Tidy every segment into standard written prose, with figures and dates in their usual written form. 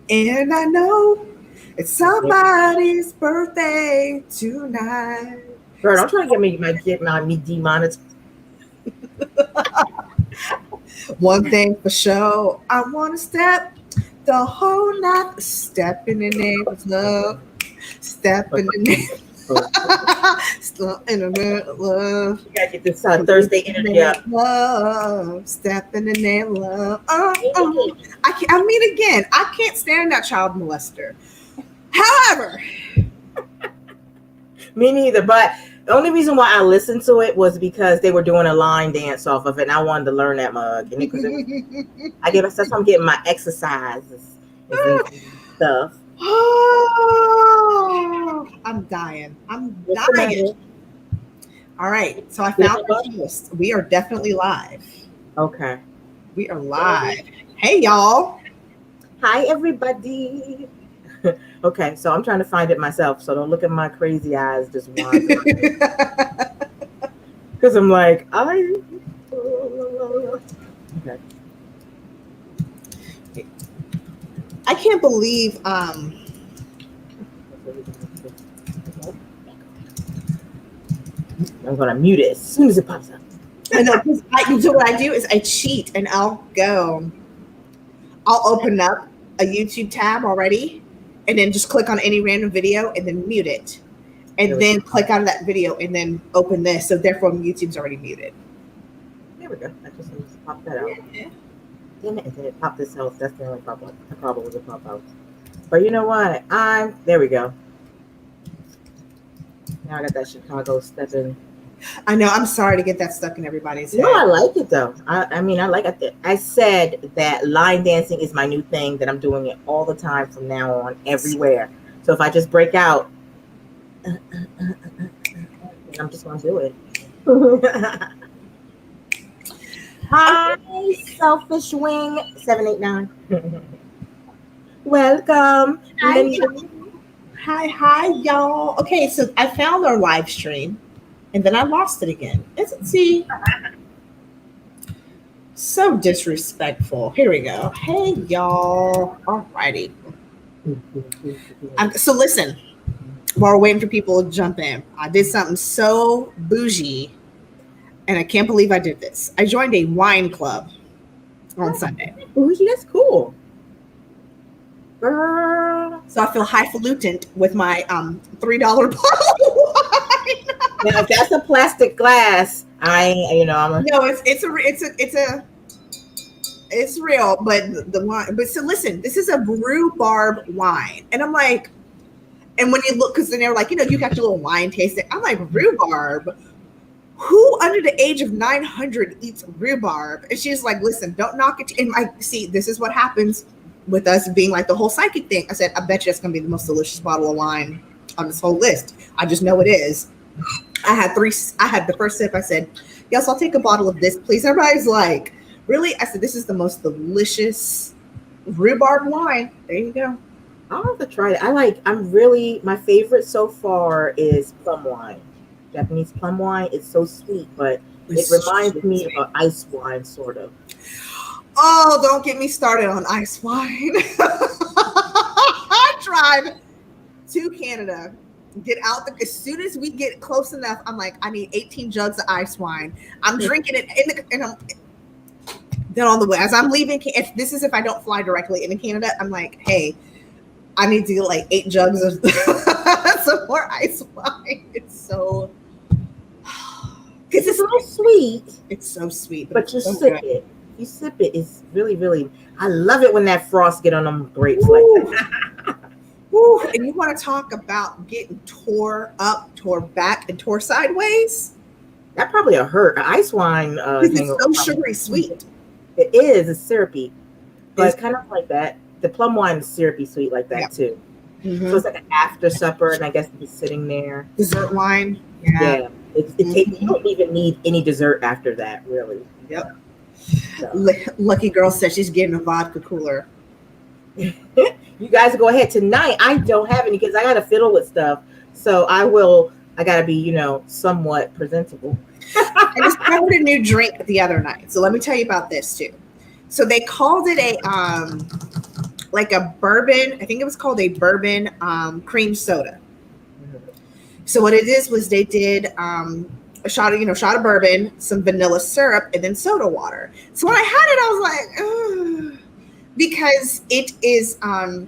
And I know it's somebody's birthday tonight. Girl, don't try to get me demonetized. One thing for sure, I want to step the whole night. Step in the name of love. Step in the name. Step in the name of love. You gotta get this Thursday energy up. Love. Step in the name of love. I can't. I mean, again, I can't stand that child molester. However, Me neither. But the only reason why I listened to it was because they were doing a line dance off of it, and I wanted to learn that mug. And that's why I'm getting my exercises and stuff. oh, I'm dying. I'm dying. All right, so I found the host. We are definitely live. Okay. We are live. Hey, y'all. Hi, everybody. Okay, so I'm trying to find it myself, so don't look at my crazy eyes just wandering. Because I'm like, okay. I can't believe I'm gonna mute it as soon as it pops up. I know, so what I do is I cheat and I'll open up a YouTube tab already and then just click on any random video and then mute it. And then click out of that video and then open this. So therefore YouTube's already muted. There we go. I just need to pop that out. Yeah. Damn it, and then it popped this out. That's the only problem. The problem was a pop out. But you know what? There we go. Now I got that Chicago stepping. I know. I'm sorry to get that stuck in everybody's head. No, I like it though. I mean, I like it. I said that line dancing is my new thing, that I'm doing it all the time from now on, everywhere. So if I just break out, I'm just going to do it. Hi, Selfish Wing 789. Welcome. Hi, y'all. Okay, so I found our live stream. And then I lost it again. See, so disrespectful. Here we go. Hey, y'all. Alrighty. So listen, while we're waiting for people to jump in, I did something so bougie, and I can't believe I did this. I joined a wine club on Sunday. Bougie, that's cool. Girl. So I feel highfalutin with my $3 bottle of wine. Now, if that's a plastic glass, I'm no, it's real, but the wine. But so listen, this is a rhubarb wine, and I'm like, and when you look, because then they're like, you got your little wine tasting. I'm like, rhubarb. Who under the age of 900 eats rhubarb? And she's like, listen, don't knock it. And see, this is what happens with us being like the whole psychic thing. I said, I bet you it's gonna be the most delicious bottle of wine on this whole list. I just know it is. I had the first sip. I said, yes, I'll take a bottle of this, please. Everybody's like, really? I said, this is the most delicious rhubarb wine. There you go. I'll have to try it. My favorite so far is plum wine. Japanese plum wine. It's so sweet, but it reminds me of an ice wine, sort of. Oh, don't get me started on ice wine. I drive to Canada. Get out as soon as we get close enough. I'm like, I need 18 jugs of ice wine. I'm drinking it then on the way as I'm leaving. If I don't fly directly into Canada, I'm like, hey, I need to get like 8 jugs of some more ice wine. It's so because it's so sweet. It's so sweet, but you sip it. You sip it. It's really, really. I love it when that frost get on them grapes like that. Woo. And you want to talk about getting tore up, tore back, and tore sideways? That probably a hurt. Ice wine. It's so sugary sweet. It is. It's syrupy, but it's kind of like that. The plum wine is syrupy sweet like that too. Mm-hmm. So it's like an after supper, and I guess it's sitting there. Dessert wine. Yeah. You don't even need any dessert after that, really. Yep. So. Lucky girl said she's getting a vodka cooler. You guys go ahead tonight. I don't have any because I got to fiddle with stuff. So I got to be, somewhat presentable. I discovered a new drink the other night. So let me tell you about this too. So they called it like a bourbon. I think it was called a bourbon cream soda. So what it is was they did a shot of bourbon, some vanilla syrup, and then soda water. So when I had it, I was like, ugh. Because it is the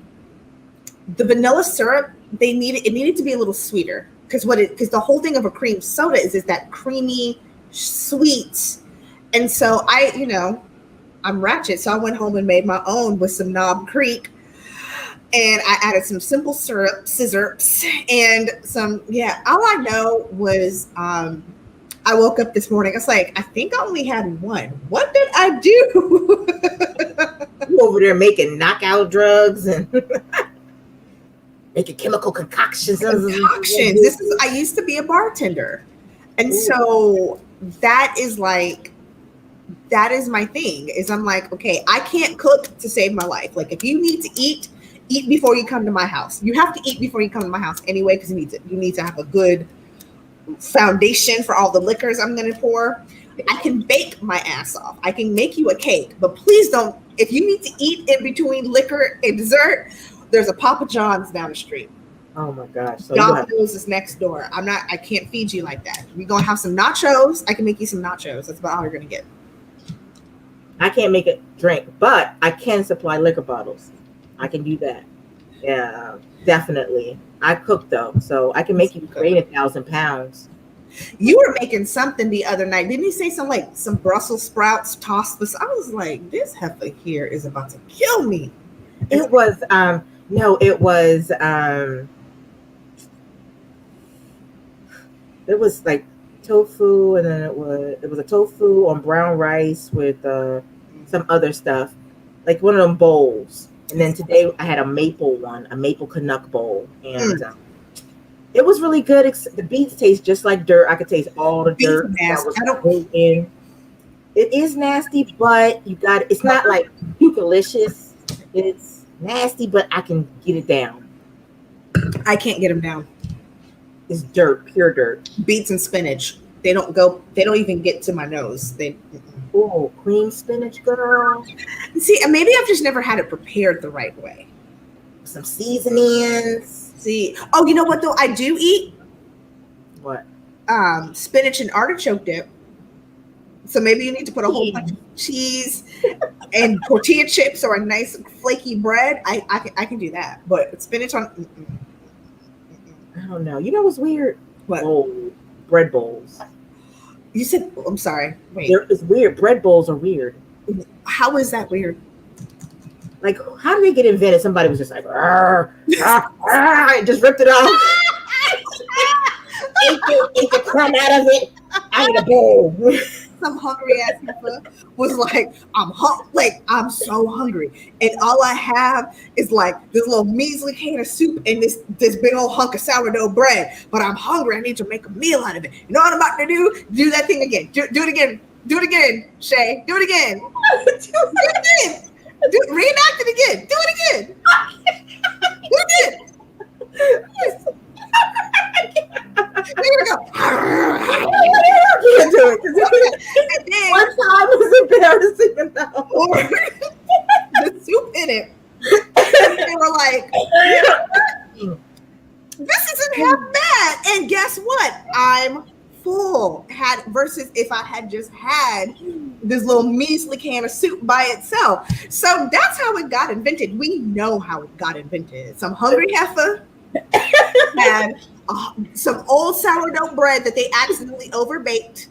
vanilla syrup. It needed to be a little sweeter because the whole thing of a cream soda is that creamy, sweet, and so I'm ratchet. So I went home and made my own with some Knob Creek. And I added some simple scissors, and some, all I know was I woke up this morning. I was like, I think I only had one. What did I do? You over there making knockout drugs and making chemical concoctions. I used to be a bartender. And so that is my thing, is I'm like, okay, I can't cook to save my life. Like, if you need to eat before you come to my house. You have to eat before you come to my house anyway, because you need to have a good foundation for all the liquors I'm going to pour. I can bake my ass off. I can make you a cake, but please don't. If you need to eat in between liquor and dessert, there's a Papa John's down the street. Oh my gosh! So Domino's is next door. I can't feed you like that. We're gonna have some nachos. I can make you some nachos. That's about all you're gonna get. I can't make a drink, but I can supply liquor bottles. I can do that. Yeah, definitely. I cook though, so I can make you gain 1,000 pounds. You were making something the other night. Didn't you say some Brussels sprouts tossed this? I was like, this heifer here is about to kill me. It was like tofu, and then it was a tofu on brown rice with some other stuff, like one of them bowls. And then today I had a maple Canuck bowl, and it was really good. The beets taste just like dirt. I could taste all the dirt that was in. It is nasty, but it's not like delicious. It's nasty, but I can get it down. I can't get them down. It's dirt, pure dirt. Beets and spinach. They don't even get to my nose. Oh, cream spinach, girl. See, maybe I've just never had it prepared the right way. Some seasonings. See, oh, you know what though? I do eat what? Spinach and artichoke dip. So maybe you need to put a whole bunch of cheese and tortilla chips or a nice flaky bread. I can do that, but spinach on. I don't know. You know what's weird? What? Bread bowls. You said, I'm sorry. Wait. It's weird. Bread bowls are weird. How is that weird? Like, how did they get invented? Somebody was just like, and just ripped it off. ate the crumb out of it. I need a bowl. Some hungry ass heifer was like, I'm so hungry, and all I have is like this little measly can of soup and this big old hunk of sourdough bread. But I'm hungry. I need to make a meal out of it. You know what I'm about to do? Do that thing again. Do it again. Do it again, Shay. Do it again. Do it again. Reenact it again. Do it again. Do it again. There we go. Can't do it. And then, one time was embarrassing enough. Or the soup in it. They were like, this isn't half bad. And guess what? I'm full. Versus if I had just had this little measly can of soup by itself. So that's how it got invented. We know how it got invented. Some hungry heifer had some old sourdough bread that they accidentally overbaked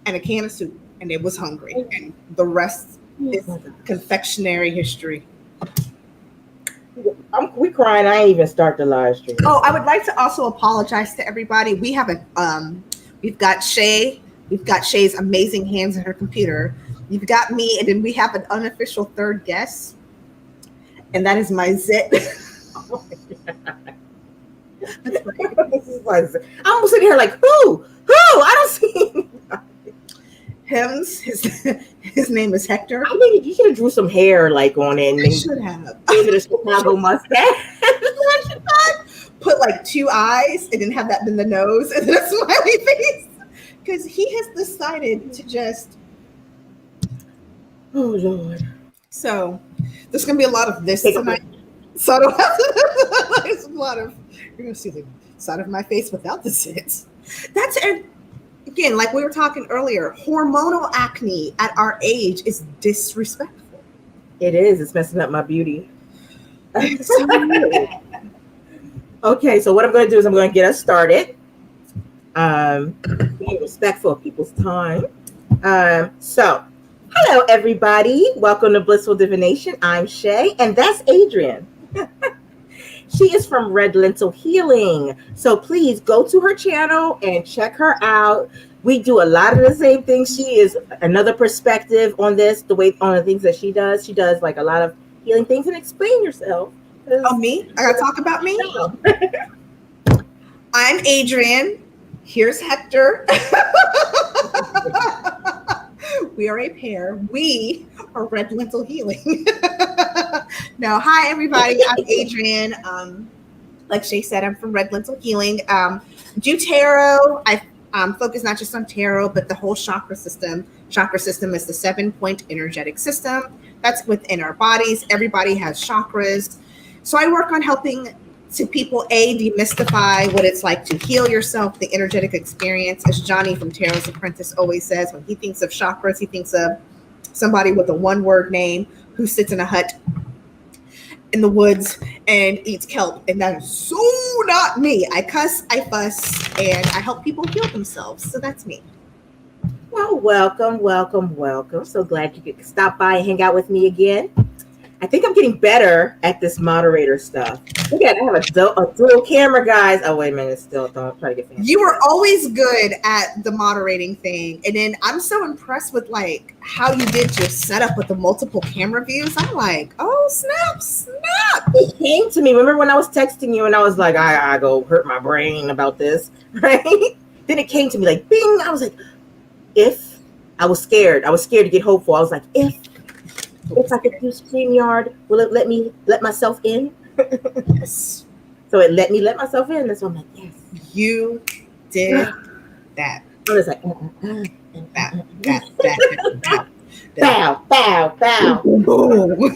and a can of soup, and it was hungry, and the rest is confectionery history. We crying. I ain't even start the live stream. Oh, I would like to also apologize to everybody. We have we've got Shay. We've got Shay's amazing hands on her computer. You've got me, and then we have an unofficial third guest, and that is my zit. Oh my God. I'm sitting here like, who? I don't see Him's his name is Hector. I mean, you should have drew some hair like on it. I should have. Gave it a Chicago mustache. Put like 2 eyes and then have that in the nose and then a smiley face. Because he has decided to just. Oh Lord. So there's gonna be a lot of this tonight. So there's a lot of, you're gonna see the side of my face without the zits. That's it. Again, like we were talking earlier, hormonal acne at our age is disrespectful. It is. It's messing up my beauty. It's so weird. Okay, so what I'm going to do is I'm going to get us started. Being respectful of people's time. So, hello everybody. Welcome to Blissful Divination. I'm Shay, and that's Adrian. She is from Red Lentil Healing. So please go to her channel and check her out. We do a lot of the same things. She is another perspective on this, on the things that she does. She does like a lot of healing things. And explain yourself. Oh, me? I gotta talk about me? I'm Adrian. Here's Hector. We are a pair. We are Red Lentil Healing. No, hi everybody. I'm Adrian. Like Shay said, I'm from Red Lentil Healing. Do tarot. I focus not just on tarot, but the whole chakra system. Chakra system is the 7-point energetic system that's within our bodies. Everybody has chakras. So I work on helping to people, demystify what it's like to heal yourself, the energetic experience. As Johnny from Tarot's Apprentice always says, when he thinks of chakras, he thinks of somebody with a one-word name who sits in a hut in the woods and eats kelp. And that is so not me. I cuss, I fuss, and I help people heal themselves. So that's me. Well, welcome. So glad you could stop by and hang out with me again. I think I'm getting better at this moderator stuff. Again, I have a dual camera, guys. Oh, wait a minute. Still, don't try to get fancy. You were always good at the moderating thing. And then I'm so impressed with like how you did your setup with the multiple camera views. I'm like, oh, snap. It came to me. Remember when I was texting you and I was like, I go hurt my brain about this, right? Then it came to me like, bing. I was like, if I was scared to get hopeful. I was like, if I could do StreamYard, will it let myself in? Yes. So it let me let myself in. That's why I'm like, yes. You did that. I was like, bow. Boom.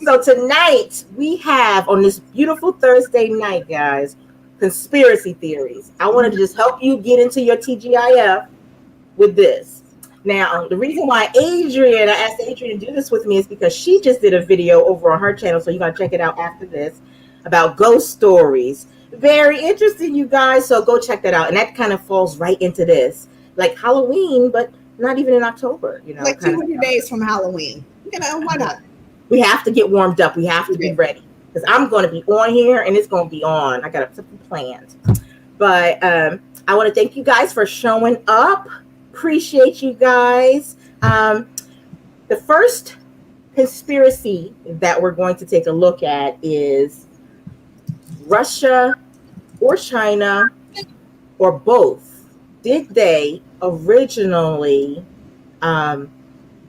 So tonight we have on this beautiful Thursday night, guys, conspiracy theories. I wanted to just help you get into your TGIF with this. Now, the reason why I asked Adrian to do this with me is because she just did a video over on her channel, so you got to check it out after this, about ghost stories. Very interesting, you guys, so go check that out. And that kind of falls right into this. Like Halloween, but not even in October. You know, like 200 days from Halloween. You know, why not? We have to get warmed up. We have to be ready. Because I'm going to be on here, and it's going to be on. I got something planned. But I want to thank you guys for showing up. Appreciate you guys. The first conspiracy that we're going to take a look at is Russia or China or both. Did they originally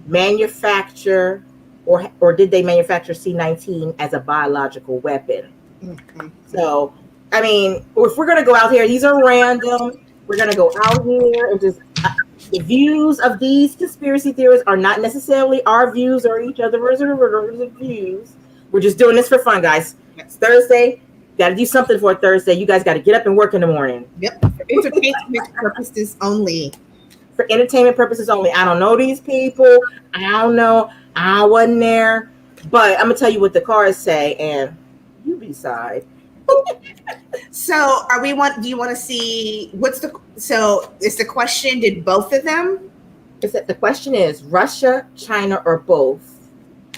manufacture or did they manufacture C-19 as a biological weapon? Mm-hmm. So, I mean, if we're going to go out here, these are random. We're going to go out here and just... the views of these conspiracy theories are not necessarily our views or each other's views. We're just doing this for fun, guys. It's Thursday. Got to do something for a Thursday. You guys got to get up and work in the morning. Yep. For entertainment purposes only. For entertainment purposes only. I don't know these people. I don't know. I wasn't there. But I'm going to tell you what the cards say, and you decide. So do you want to see so is the question, did both of them? The question is Russia, China, or both?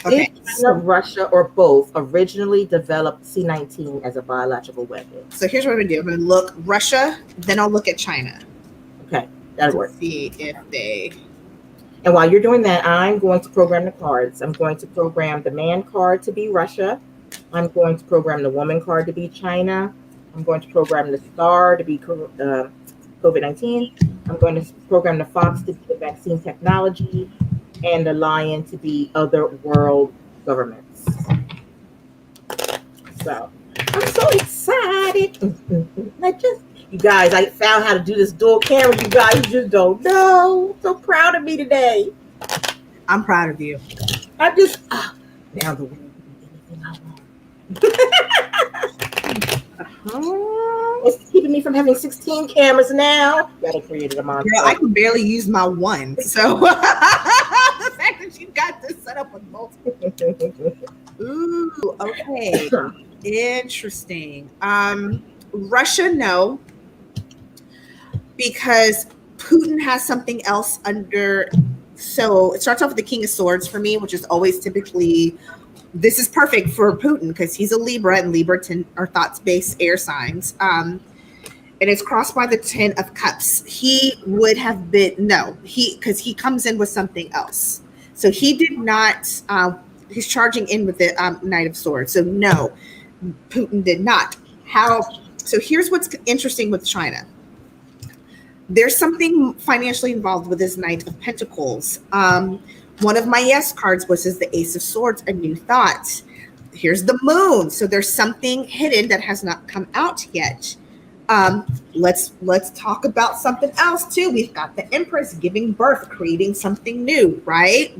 Okay. Did China, Russia, or both originally develop C-19 as a biological weapon? So here's what I'm going to do. I'm going to look Russia, then I'll look at China. Okay, that'll work. See if they... And while you're doing that, I'm going to program the cards. I'm going to program the man card to be Russia. I'm going to program the woman card to be China. I'm going to program the star to be COVID-19. I'm going to program the fox to be the vaccine technology and the lion to be other world governments. So I'm so excited. You guys, I found how to do this dual camera. You guys just don't know. So proud of me today. I'm proud of you. I'm just now the It's keeping me from having 16 cameras now. Gotta create a monster. Girl, I can barely use my one. So the fact that you got this set up with multiple. Ooh, okay. Interesting. Russia, no. Because Putin has something else under. So it starts off with the King of Swords for me, which is always typically, this is perfect for Putin because he's a Libra, and Libra are thoughts-based air signs. And it's crossed by the 10 of Cups. He would have been, because he comes in with something else. So he did not, he's charging in with the Knight of Swords. So no, Putin did not. So here's what's interesting with China. There's something financially involved with this Knight of Pentacles. One of my yes cards was the Ace of Swords, a new thought. Here's the Moon. So there's something hidden that has not come out yet. Let's talk about something else too. We've got the Empress giving birth, creating something new, right?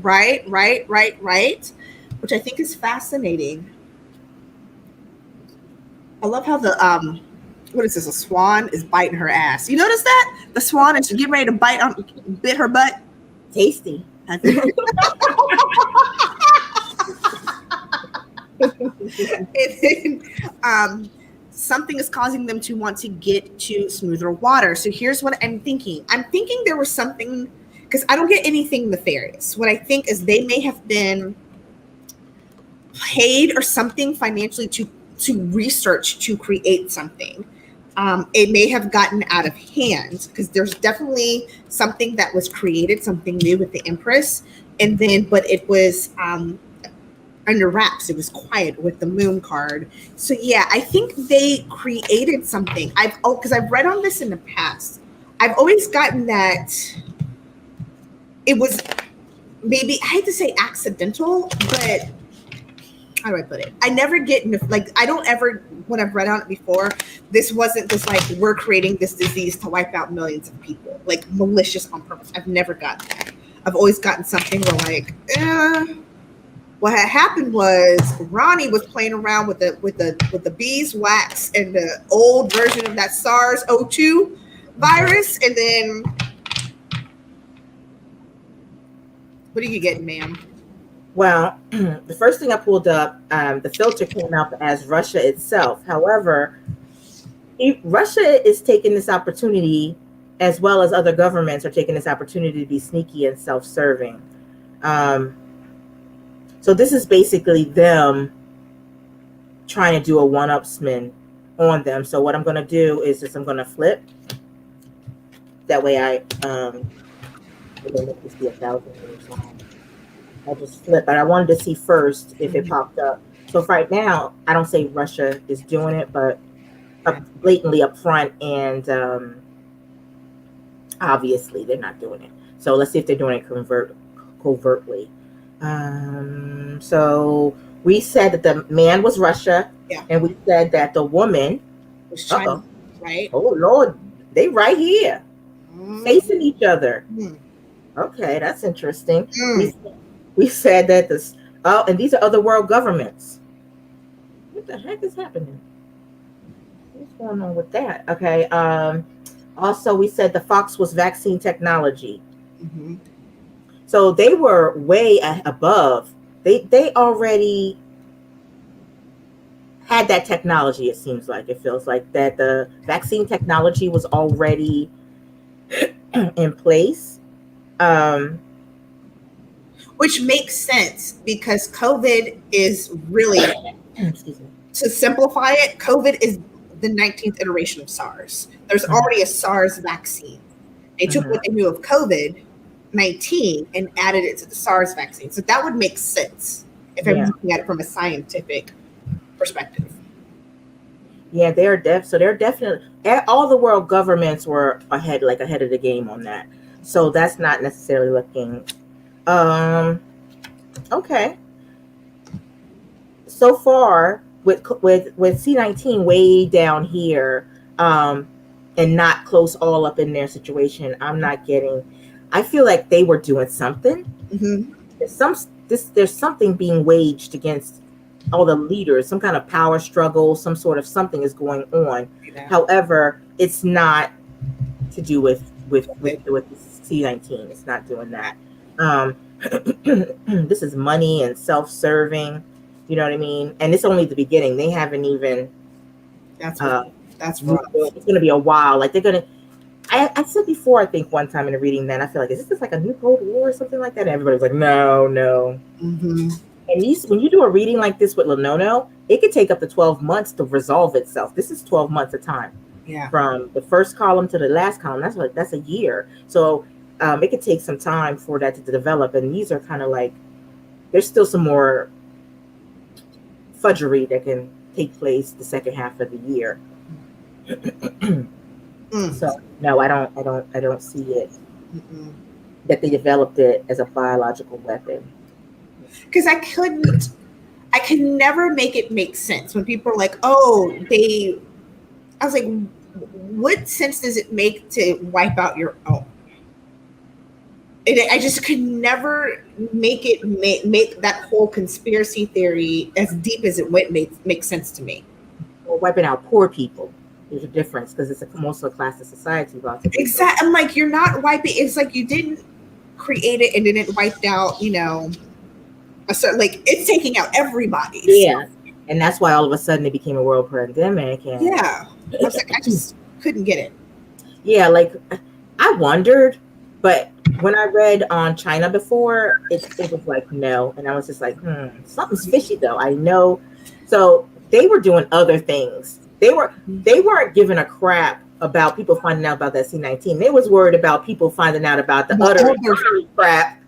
Which I think is fascinating. I love how the what is this? A swan is biting her ass. You notice that? The swan is getting ready to bit her butt. Tasty. And then, something is causing them to want to get to smoother water. So here's what I'm thinking. I'm thinking there was something, because I don't get anything nefarious. What I think is they may have been paid or something financially to research to create something. It may have gotten out of hand because there's definitely something that was created, something new with the Empress, but it was under wraps. It was quiet with the Moon card. So yeah, I think they created something. Because I've read on this in the past. I've always gotten that it was maybe, I hate to say accidental, but how do I put it? I never get I don't ever, when I've read on it before, this wasn't just like we're creating this disease to wipe out millions of people, like malicious on purpose. I've never gotten that. I've always gotten something where what had happened was Ronnie was playing around with the beeswax and the old version of that SARS-CoV-2 virus, and then what are you getting, ma'am? Well, the first thing I pulled up, the filter came out as Russia itself. However, Russia is taking this opportunity, as well as other governments are taking this opportunity to be sneaky and self-serving. So this is basically them trying to do a one-upsman on them. So what I'm going to do is I'm going to flip. That way I make this be 1,000 years long. I just flip, but I wanted to see first if it popped up. So right now, I don't say Russia is doing it, but blatantly up front, and obviously they're not doing it. So let's see if they're doing it covertly. So we said that the man was Russia, and we said that the woman was China, right? Oh Lord, they right here, facing each other. Okay, that's interesting. We said that and these are other world governments. What the heck is happening? What's going on with that? Okay. Also, we said the fox was vaccine technology. So they were way above. They already had that technology. It seems like, it feels like that the vaccine technology was already in place. Which makes sense because COVID is really, to simplify it, COVID is the 19th iteration of SARS. There's already a SARS vaccine. They took what they knew of COVID-19 and added it to the SARS vaccine. So that would make sense if I'm looking at it from a scientific perspective. Yeah, they're definitely, all the world governments were ahead of the game on that. So that's not necessarily looking. Okay. So far with C19 way down here, and not close all up in their situation, I'm not getting. I feel like they were doing something. There's something being waged against all the leaders, some kind of power struggle, some sort of something is going on. Yeah. However, it's not to do with C-19. It's not doing that. This is money and self-serving. You know what I mean? And it's only the beginning. They haven't even. That's rough. It's going to be a while. Like they're going to. I said before, I think one time in a reading, then I feel like, is this like a new Cold War or something like that? And everybody was like, no. Mm-hmm. And when you do a reading like this with Lenono, it could take up to 12 months to resolve itself. This is 12 months of time. Yeah. From the first column to the last column, that's a year. So it could take some time for that to develop. And these are kind of like, there's still some more fudgery that can take place the second half of the year. So no, I don't see it. Mm-mm. That they developed it as a biological weapon. Because I could never make it make sense when people are like, oh, I was like, what sense does it make to wipe out your own? And I just could never make it make that whole conspiracy theory, as deep as it went, make sense to me. Or wiping out poor people. There's a difference because it's also a class of society. Exactly. I'm like, you're not wiping. It's like you didn't create it and then it wiped out, a certain, like it's taking out everybody. Yeah. So. And that's why all of a sudden it became a world pandemic. And yeah. I was like, I just couldn't get it. Yeah. Like I wondered, but when I read on China before, it was like, no. And I was just like, something's fishy though. I know. So they were doing other things. They weren't giving a crap about people finding out about that C-19. They was worried about people finding out about the other crap.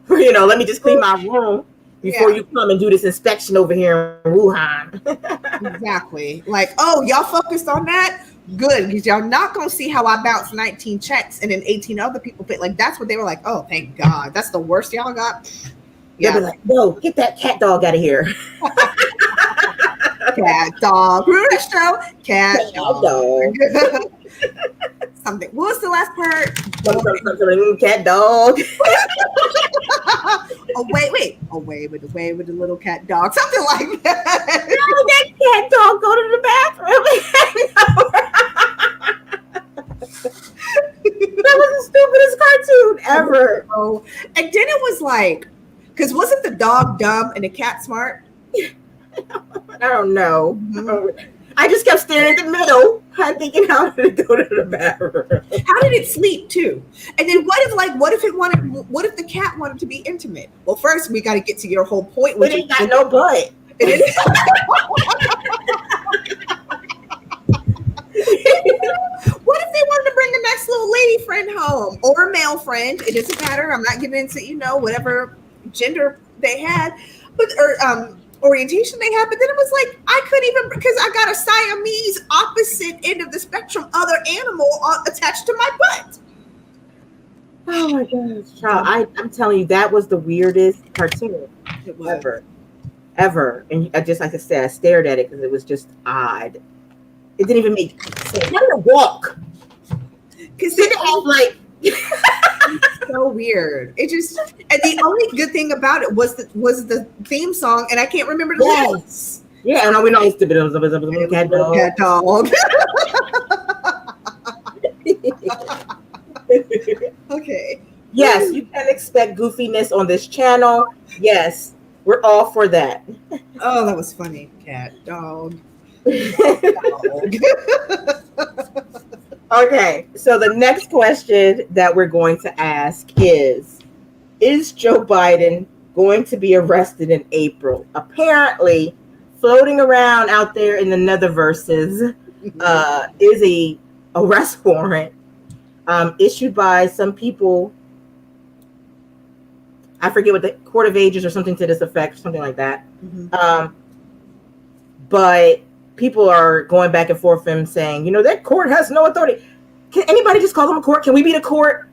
Let me just clean my room before you come and do this inspection over here in Wuhan. Exactly. Like, oh, y'all focused on that? Good, because y'all not going to see how I bounced 19 checks and then 18 other people paid. Like, that's what they were like, oh, thank God. That's the worst y'all got? Yeah. They'll be like, no, get that cat dog out of here. Cat dog. Remember that show? Cat dog. Something. What was the last part? Something. Cat dog. Away with the little cat dog. Something like that. No, that cat dog go to the bathroom. That was the stupidest cartoon ever. Oh, and then it was like, because wasn't the dog dumb and the cat smart? I don't know. Mm-hmm. I just kept staring at the middle. I'm thinking, how did it go to the bathroom? How did it sleep too? And then what if the cat wanted to be intimate? Well, first we got to get to your whole point. It ain't got no butt. What if they wanted to bring a nice little lady friend home or a male friend? It doesn't matter. I'm not getting into whatever gender they had, or orientation they had. But then it was like I couldn't even, because I got a Siamese opposite end of the spectrum other animal attached to my butt. Oh my gosh, child! I'm telling you, that was the weirdest cartoon ever. And I just, like I said, I stared at it because it was just odd. It didn't even make sense. How did it walk? Because it was like so weird. It just, and the only good thing about it was the theme song, and I can't remember the lyrics. Yeah, and we know it's the cat dog. Cat dog. Okay. Yes, you can expect goofiness on this channel. Yes, we're all for that. Oh, that was funny. Cat dog. Okay, so the next question that we're going to ask is Joe Biden going to be arrested in April? Apparently, floating around out there in the netherverses is a arrest warrant issued by some people. I forget what the Court of Ages or something to this effect, something like that. Mm-hmm. But people are going back and forth and saying, that court has no authority. Can anybody just call them a court? Can we be the court?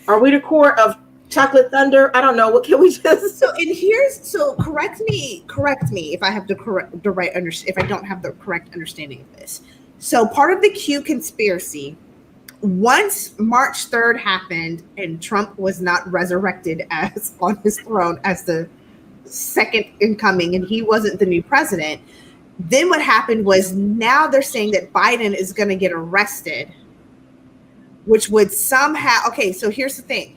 Are we the court of chocolate thunder? I don't know. What can we just? So correct me if I have if I don't have the correct understanding of this. So part of the Q conspiracy, once March 3rd happened and Trump was not resurrected as on his throne as the second incoming and he wasn't the new president, then what happened was now they're saying that Biden is going to get arrested, which would somehow, okay, so here's the thing.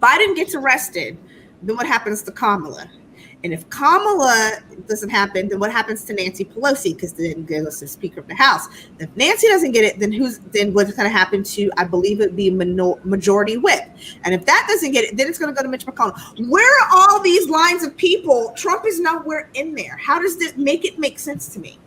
Biden gets arrested, then what happens to Kamala? And if Kamala doesn't happen, then what happens to Nancy Pelosi? Because then goes to Speaker of the House. If Nancy doesn't get it, then what's going to happen to, I believe it'd be majority whip. And if that doesn't get it, then it's going to go to Mitch McConnell. Where are all these lines of people? Trump is nowhere in there. How does this make sense to me?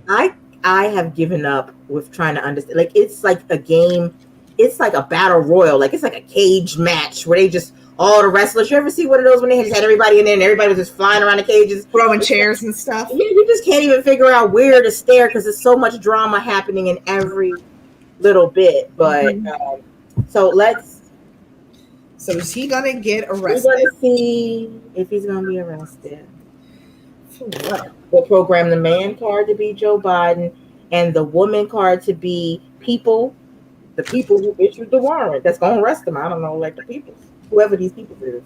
I have given up with trying to understand. Like, it's like a game. It's like a battle royal. Like, it's like a cage match where they just, all the wrestlers. You ever see one of those when they just had everybody in there and everybody was just flying around the cages, throwing chairs and stuff? You just can't even figure out where to stare because there's so much drama happening in every little bit. But so is he gonna get arrested? We're gonna see if he's gonna be arrested. For what? We'll program the man card to be Joe Biden and the woman card to be the people who issued the warrant that's gonna arrest him. I don't know, like the people. Whoever these people is.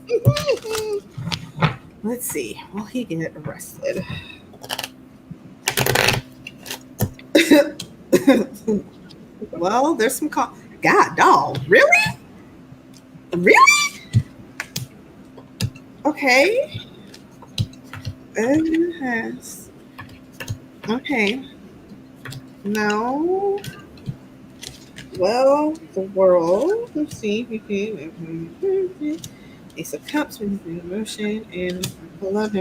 Let's see. Will he get arrested? Well, there's some God, dog. Really? Really? Okay. Okay. No. Well, the world. Let's see. Ace of Cups, emotion, and love,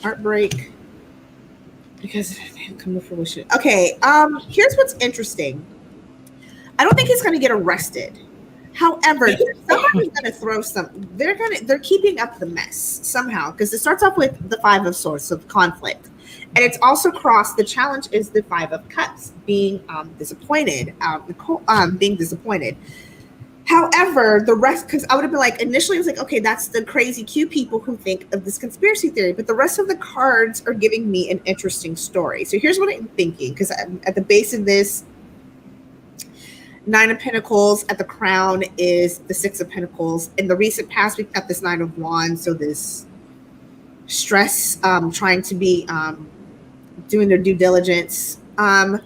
heartbreak, because it didn't come to fruition. Okay. Here's what's interesting. I don't think he's going to get arrested. However, somebody's going to throw some. They're keeping up the mess somehow because it starts off with the Five of Swords of conflict. And it's also crossed. The challenge is the Five of Cups, being disappointed, being disappointed. However, the rest, because I would have been like, initially I was like, okay, that's the crazy Q people who think of this conspiracy theory. But the rest of the cards are giving me an interesting story. So here's what I'm thinking, because at the base of this, Nine of Pentacles, at the crown is the Six of Pentacles. In the recent past, we've got this Nine of Wands. So this stress, trying to be doing their due diligence. In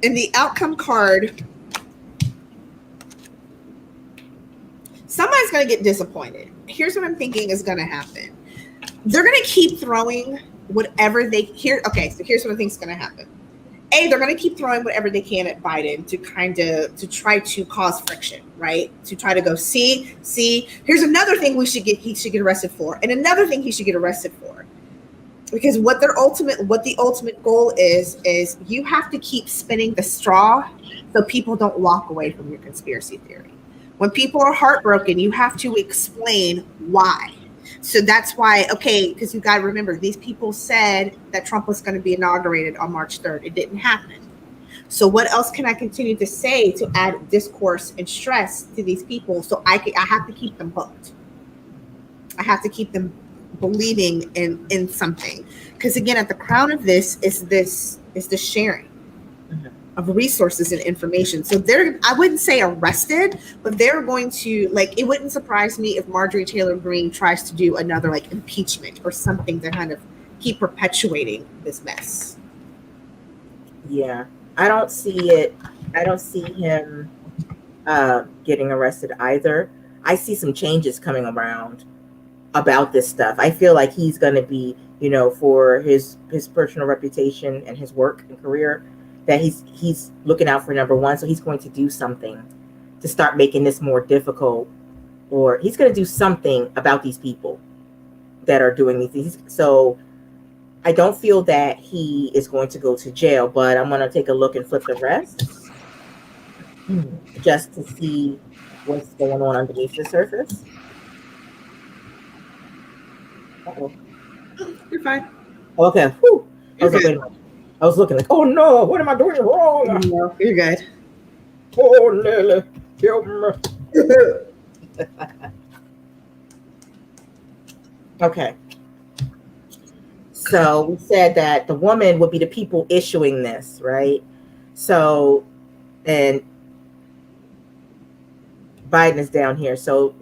the outcome card, somebody's going to get disappointed. Here's what I'm thinking is going to happen. They're going to keep throwing whatever they hear. Okay, so here's what I think is going to happen. They're going to keep throwing whatever they can at Biden to try to cause friction, right? To try to go, see, here's another thing he should get arrested for, and another thing he should get arrested for. Because what the ultimate goal is you have to keep spinning the straw so people don't walk away from your conspiracy theory. When people are heartbroken, you have to explain why. So that's why, because you got to remember, these people said that Trump was going to be inaugurated on March 3rd. It didn't happen. So what else can I continue to say to add discourse and stress to these people? So I have to keep them hooked. I have to keep them believing in something. Because again, at the crown of this is the sharing of resources and information. So I wouldn't say arrested, but they're going to, like, it wouldn't surprise me if Marjorie Taylor Greene tries to do another like impeachment or something to kind of keep perpetuating this mess. Yeah, I don't see it. I don't see him getting arrested either. I see some changes coming around about this stuff. I feel like he's going to be, for his personal reputation and his work and career, that he's looking out for number one. So he's going to do something to start making this more difficult, or he's going to do something about these people that are doing these things. So I don't feel that he is going to go to jail, but I'm going to take a look and flip the rest just to see what's going on underneath the surface. Uh-oh. You're fine. Okay. Whew. I was looking like, oh no, what am I doing wrong? No, you're good. Oh, Lily, help me. Okay. So we said that the woman would be the people issuing this, right? So, and Biden is down here. So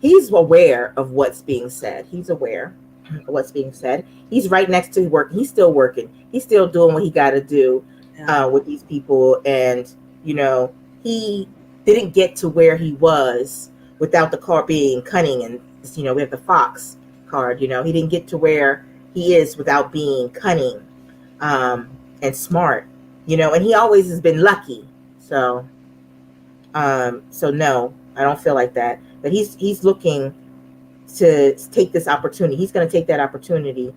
he's aware of what's being said. He's aware of what's being said. He's right next to work. He's still working. He's still doing what he got to do with these people. And, you know, he didn't get to where he was without the card being cunning. And, you know, we have the fox card, you know, he didn't get to where he is without being cunning and smart, you know, and he always has been lucky. So, so no, I don't feel like that. But he's looking to take this opportunity. He's going to take that opportunity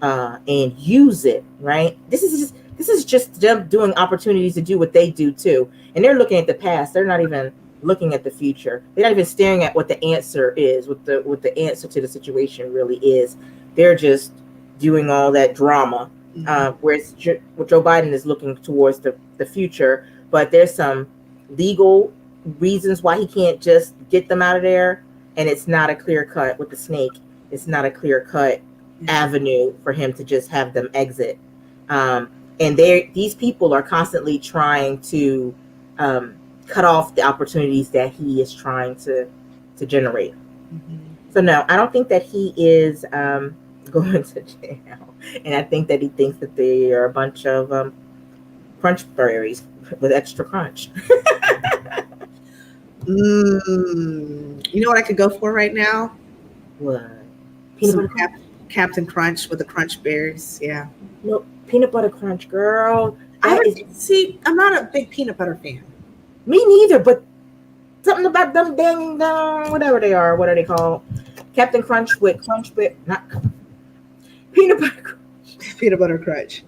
and use it. Right. This is just them doing opportunities to do what they do too. And they're looking at the past. They're not even looking at the future. They're not even staring at what the answer is, what the answer to the situation really is. They're just doing all that drama. Whereas Joe Biden is looking towards the future, but there's some legal reasons why he can't just get them out of there, and it's not a clear cut with the snake. It's not a clear cut avenue for him to just have them exit. And these people are constantly trying to cut off the opportunities that he is trying to generate. So no, I don't think that he is going to jail, and I think that he thinks that they are a bunch of crunch berries with extra crunch. You know what I could go for right now? What? Captain Crunch with the crunch berries. Yeah. No, peanut butter crunch, girl. See, I'm not a big peanut butter fan. Me neither, but something about them dang whatever they are. What are they called? Captain Crunch with not peanut butter crunch. Peanut butter crunch.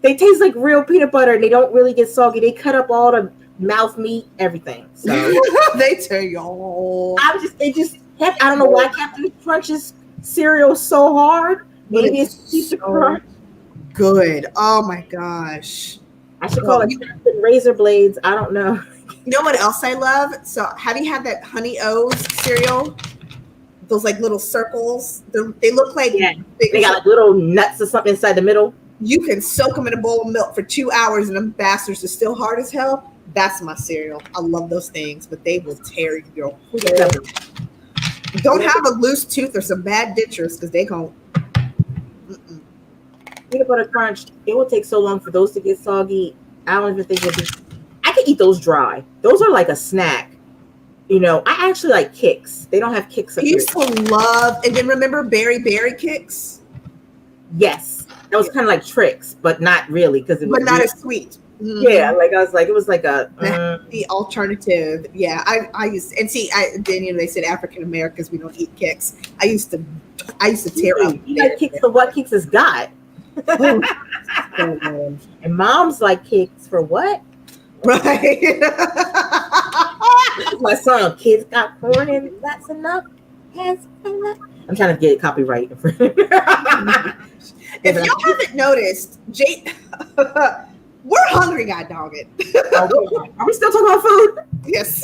They taste like real peanut butter, and they don't really get soggy. They cut up all the mouth meat, everything. So they tell y'all. I don't know why Captain Crunch's cereal is so hard. Maybe it's piece of crunch. Good. Oh my gosh. I should call it Captain Razor Blades. I don't know. You know what else I love? So have you had that Honey O's cereal? Those like little circles. They look like they got like little nuts or something inside the middle. You can soak them in a bowl of milk for 2 hours and them bastards are still hard as hell. That's my cereal. I love those things, but they will tear your whole. Don't have a loose tooth or some bad dentures because they gon' Peanut butter crunch. It will take so long for those to get soggy. I don't even think I could eat those dry. Those are like a snack. You know, I actually like Kicks. They don't have Kicks. I used to love, and then remember Berry Kicks? Yes, that was kind of like Tricks, but not really because it was not as sweet. Yeah, like I was like, it was like a the alternative. Yeah, I used and see. Then they said African Americans we don't eat Kicks. I used to tear up. You like Kicks for what Kicks has got. And mom's like Kicks for what? Right. My son, kids got corn and that's enough. I'm trying to get it copyright. If y'all haven't noticed, we're hungry, god dog it. Are we still talking about food? Yes.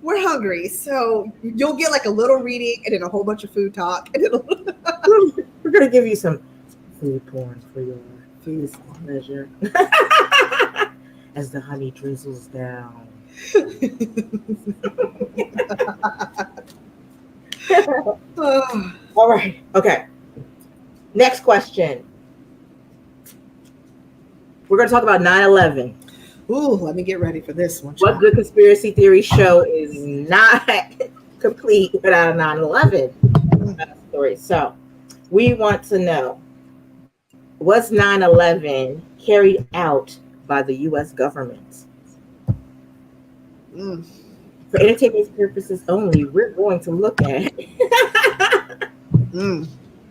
We're hungry, so you'll get like a little reading and then a whole bunch of food talk. And we're gonna give you some food porn for your food pleasure as the honey drizzles down. All right. Okay. Next question. We're going to talk about 9/11. Ooh, let me get ready for this one. What good conspiracy theory show is not complete without a 9/11 story? So, we want to know, was 9/11 carried out by the U.S. government? For entertainment purposes only, we're going to look at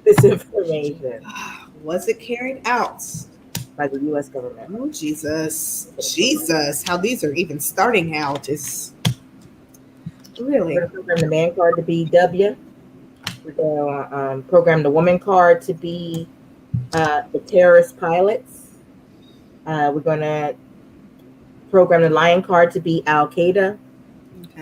this information. Was it carried out by the U.S. government? Oh, Jesus. How these are even starting out is really. We're going to program the man card to be W. We're going to program the woman card to be the terrorist pilots. We're going to program the lion card to be Al Qaeda.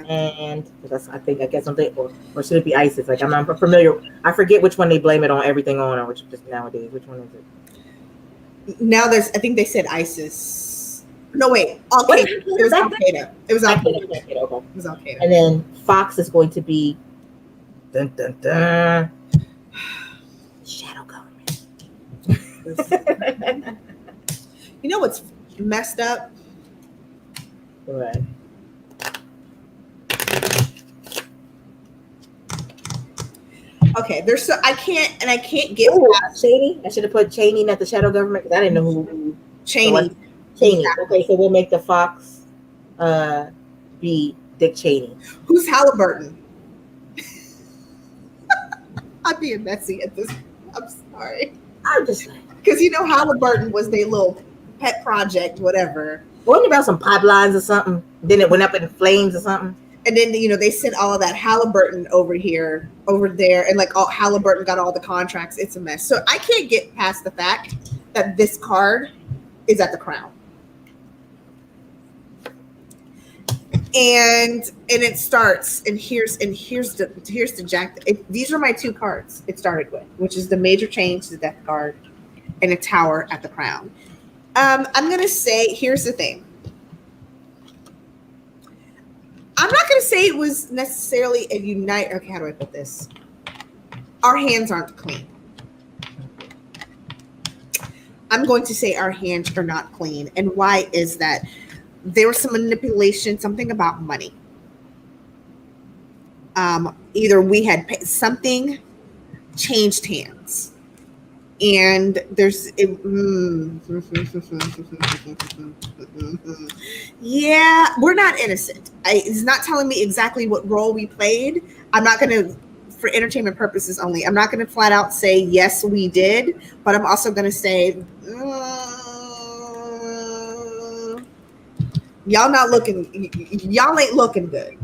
And I guess something, or should it be ISIS? Like I'm not familiar. I forget which one they blame it on everything on, or which just nowadays. Which one is it? Now I think they said ISIS. No, wait. Al What Qaeda. is It was Al Qaeda. It was Al Qaeda. Okay. It was Al Qaeda. And then Fox is going to be dun, dun, dun, shadow government. You know what's messed up? Right. Okay, there's so I can't get Cheney. I should have put Cheney, not the shadow government, because I didn't know who Cheney. Cheney. Exactly. Okay, so we'll make the Fox be Dick Cheney. Who's Halliburton? I'm being messy at this. I'm sorry. I'm just because you know Halliburton was their little pet project, whatever. Wasn't it about some pipelines or something? Then it went up in flames or something. And then they sent all of that Halliburton over there, and like all Halliburton got all the contracts. It's a mess. So I can't get past the fact that this card is at the Crown, and it starts. And here's the Jack. These are my two cards. It started with, which is the Major Change, the Death card, and a Tower at the Crown. I'm gonna say here's the thing. I'm not going to say it was necessarily a unite. Okay, how do I put this? Our hands aren't clean. I'm going to say our hands are not clean. And why is that? There was some manipulation, something about money. Either we had something changed hands. And there's yeah, we're not innocent. It's not telling me exactly what role we played. I'm not going to, for entertainment purposes only, I'm not going to flat out say yes we did, but I'm also going to say y'all ain't looking good.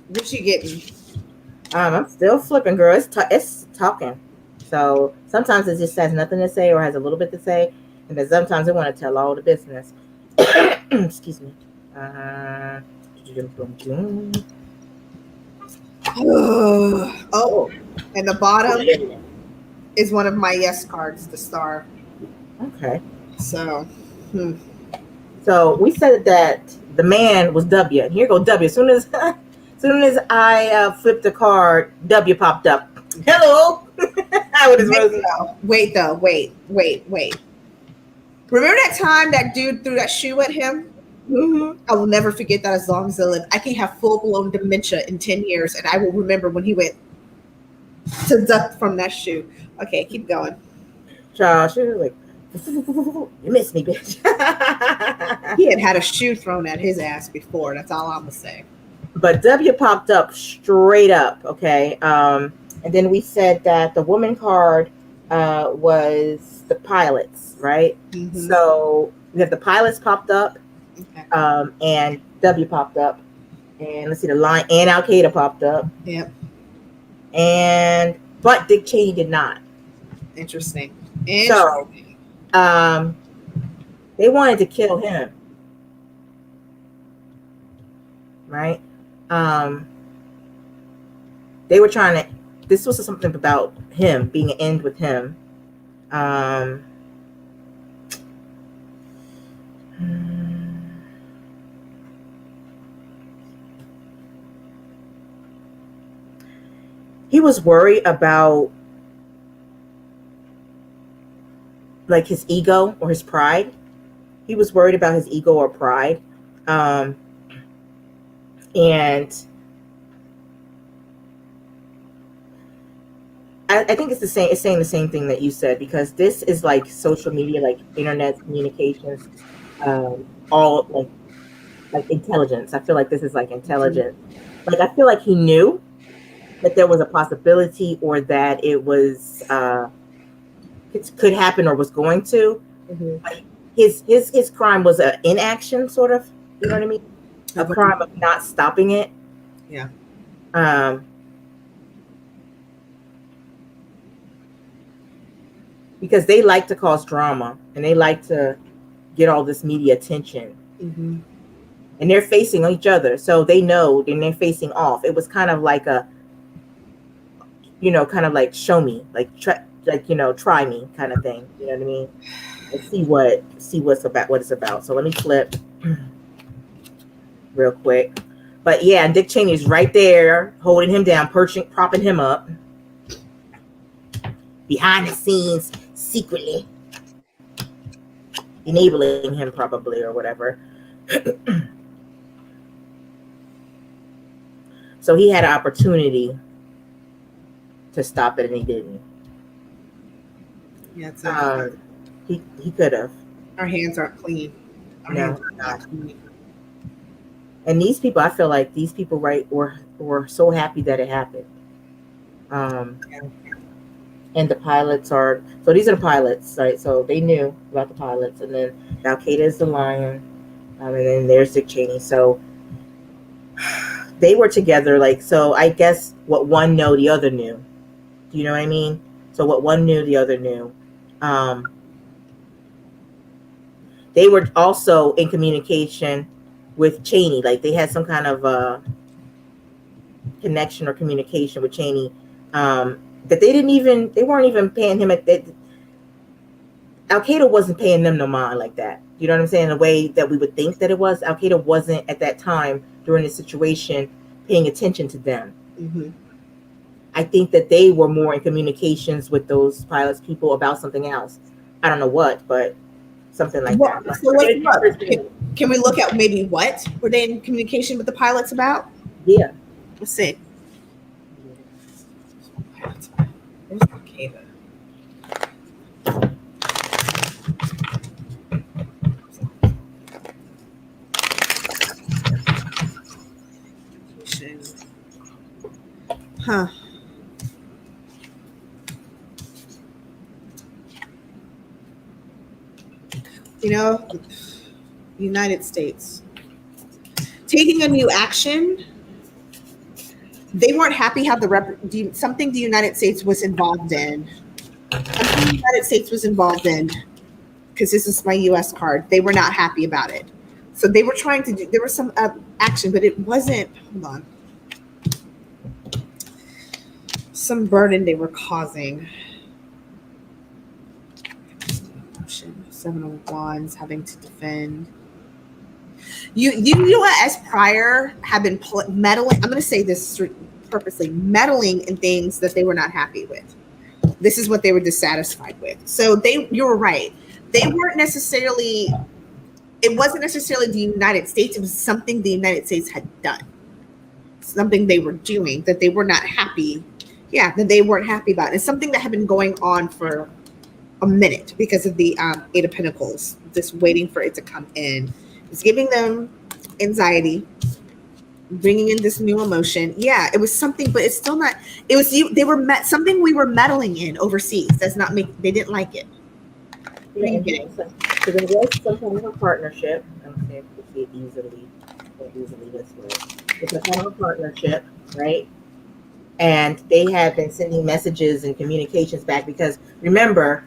What you getting? I'm still flipping, girl. It's talking. So sometimes it just has nothing to say or has a little bit to say, and then sometimes it want to tell all the business. Excuse me. Oh, and the bottom is one of my yes cards, the star. Okay. So we said that the man was W, and here go W. As soon as I flipped the card, W popped up. Hello. Wait. Remember that time that dude threw that shoe at him? Mm-hmm. I will never forget that as long as I live. I can have full-blown dementia in 10 years, and I will remember when he went to duck from that shoe. Okay, keep going. Child, she was like, you missed me, bitch. He had a shoe thrown at his ass before. That's all I'm going to say. But W popped up straight up, okay? And then we said that the woman card was the pilots, right? Mm-hmm. So we have the pilots popped up, okay. And W popped up. And let's see, the line and Al Qaeda popped up. Yep. But Dick Cheney did not. Interesting. So they wanted to kill him. Right? They were trying to. This was something about him being an end with him. He was worried about like his ego or his pride. He was worried about his ego or pride. And I think it's the same. It's saying the same thing that you said, because this is like social media, like internet communications, all like intelligence. I feel like this is like intelligence. Like I feel like he knew that there was a possibility, or that it was it could happen or was going to. Mm-hmm. Like his crime was an inaction, sort of. You know what I mean? A crime of not stopping it. Yeah. Because they like to cause drama and they like to get all this media attention. Mm-hmm. And they're facing each other. So they know, and they're facing off. It was kind of like a, kind of like show me, like, try me kind of thing. You know what I mean? Let's see what it's about. So let me flip real quick. But yeah, Dick Cheney's right there, holding him down, propping him up, behind the scenes, secretly enabling him, probably, or whatever. So he had an opportunity to stop it, and he didn't. Yeah, he could have. Our hands aren't clean. Our hands are not clean. And these people, I feel like these people, right, were so happy that it happened. And the pilots are, so these are the pilots, right? So they knew about the pilots, and then Al-Qaeda is the lion, and then there's Dick Cheney. So they were together, like, so I guess what one knew, the other knew. Do you know what I mean? So what one knew, the other knew. They were also in communication with Cheney, like they had some kind of connection or communication with Cheney, that they weren't even paying him Al-Qaeda wasn't paying them no mind like that. You know what I'm saying? The way that we would think that it was, Al-Qaeda wasn't at that time during the situation paying attention to them. Mm-hmm. I think that they were more in communications with those pilots people about something else. I don't know what, but something like that. So let's look. Can we look at maybe what were they in communication with the pilots about? Yeah. Let's see. There's Al-Qaeda. Huh. You know, United States taking a new action. They weren't happy how something the United States was involved in. Something the United States was involved in, because this is my U.S. card. They were not happy about it, so they were trying to do. There was some action, but it wasn't. Hold on. Some burden they were causing. 7 of Wands, having to defend. U.S. prior have been meddling. I'm going to say this purposely, meddling in things that they were not happy with. This is what they were dissatisfied with. So you were right. They weren't necessarily. It wasn't necessarily the United States. It was something the United States had done. Something they were doing that they were not happy. Yeah, that they weren't happy about. It's something that had been going on for a minute because of the Eight of Pentacles, just waiting for it to come in. It's giving them anxiety, bringing in this new emotion. Yeah, it was something, but it's still not. It was they were something we were meddling in overseas. That's not me. They didn't like it. Yeah, so there was some kind of a partnership. I'm saying to see it easily this way. It's a kind of a partnership, right? And they have been sending messages and communications back because remember,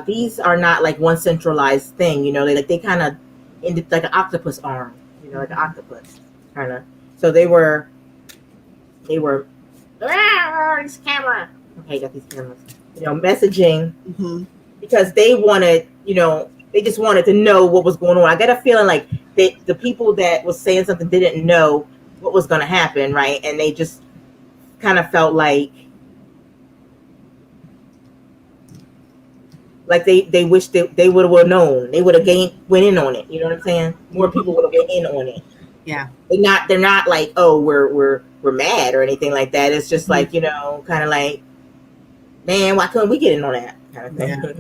these are not like one centralized thing. You know, they kind of ended like an octopus arm. You know, like an octopus kind of. So they were. This camera. Okay, got these cameras. You know, messaging because they wanted. You know, they just wanted to know what was going on. I got a feeling like the people that was saying something didn't know what was going to happen, right? And they just kind of felt like they wish they would have known. They would have went in on it. You know what I'm saying? More people would have went in on it. Yeah. They're not like, oh, we're mad or anything like that. It's just like, you know, kind of like, man, why couldn't we get in on that kind of thing? Yeah.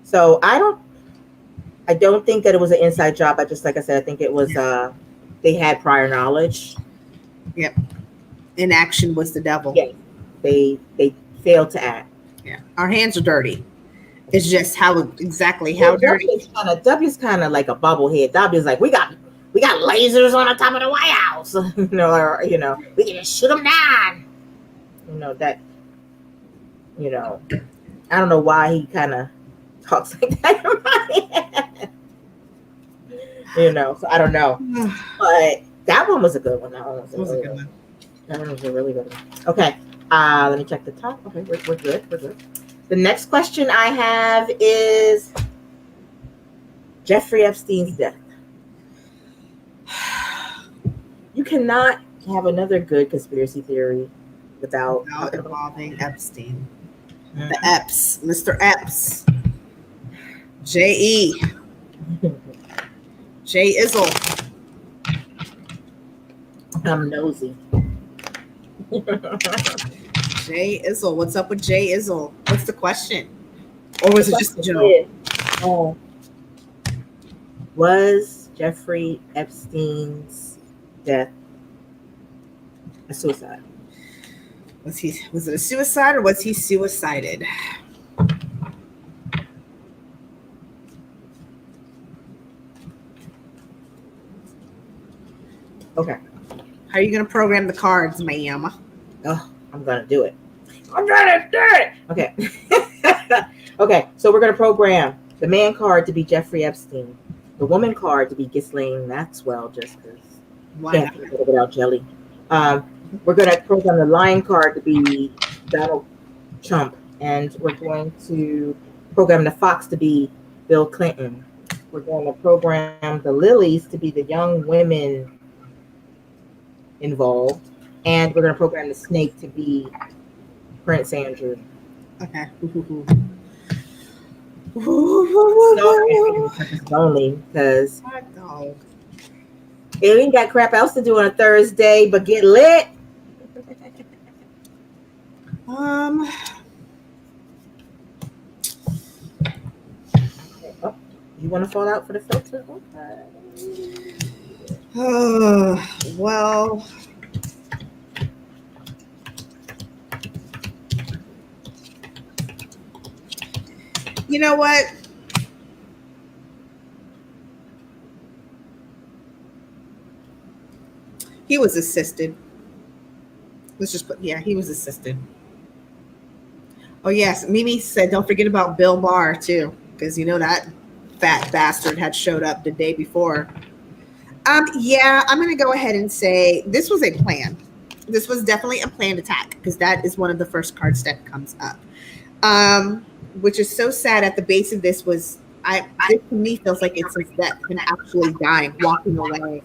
So I don't think that it was an inside job. Like I said, I think it was they had prior knowledge. Yep. Inaction was the devil. Yeah. They failed to act. Yeah. Our hands are dirty. It's just how dirty. W's kind of like a bubblehead. W's like, we got lasers on the top of the White House. we can just shoot them down. You know that. You know, I don't know why he kind of talks like that in my head. You know, so I don't know. But that one was a good one. That one was a good one. That one was a really good one. Okay, let me check the top. Okay, we're good. We're good. The next question I have is, Jeffrey Epstein's death. You cannot have another good conspiracy theory without involving Epstein. The Epps, Mr. Epps. J.E. J. Izzle. I'm nosy. J. Izzle. What's up with J. Izzle? What's the question? Or was it just a general? Oh. Was Jeffrey Epstein's death a suicide? Was it a suicide or was he suicided? Okay. How are you going to program the cards, ma'am? Oh, I'm going to do it. I'm trying to do it. Okay. Okay, so we're going to program the man card to be Jeffrey Epstein, the woman card to be Ghislaine Maxwell, just because can't think of it without jelly. We're going to program the lion card to be Donald Trump, and we're going to program the fox to be Bill Clinton. We're going to program the lilies to be the young women involved, and we're going to program the snake to be Prince Andrew. Okay. Only because it ain't got crap else to do on a Thursday but get lit. Oh, you want to fall out for the filter? Okay. Well. You know what? He was assisted. Let's just put, he was assisted. Oh, yes. Mimi said, don't forget about Bill Maher, too, because you know that fat bastard had showed up the day before. Yeah, I'm going to go ahead and say this was a plan. This was definitely a planned attack because that is one of the first cards that comes up. Which is so sad. At the base of this was, this to me feels like it's his death, him actually dying, walking away.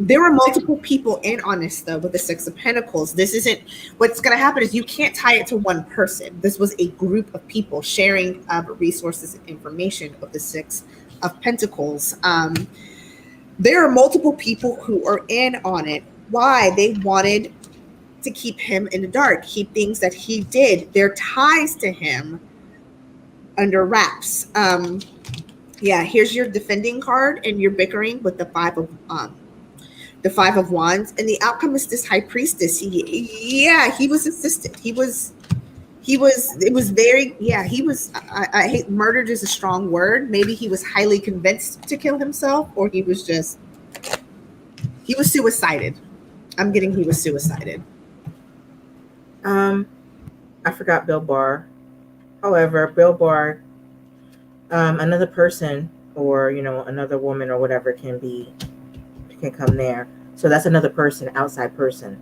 There were multiple people in on this though with the Six of Pentacles. This isn't, what's going to happen is you can't tie it to one person. This was a group of people sharing resources and information of the Six of Pentacles. There are multiple people who are in on it. Why? They wanted to keep him in the dark, keep things that he did, their ties to him under wraps. Here's your defending card and you're bickering with the Five of Wands, and the outcome is this High Priestess. He was assisted. He was I hate, murdered is a strong word. Maybe he was highly convinced to kill himself, or he was suicided. I'm getting he was suicided. I forgot Bill Barr. However, Bill Barr, another person or, another woman or whatever can come there. So that's another person, outside person.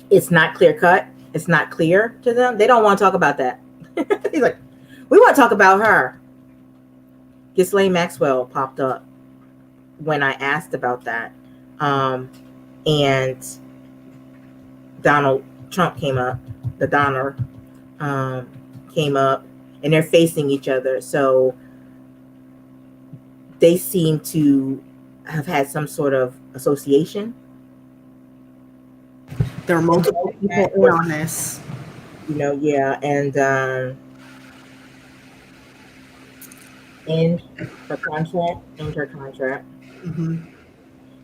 It's not clear cut. It's not clear to them. They don't want to talk about that. He's like, we want to talk about her. Ghislaine Maxwell popped up when I asked about that. And Donald Trump came up, the Donner came up, and they're facing each other. So they seem to have had some sort of association. There are multiple people on this. And in her contract. Mm-hmm.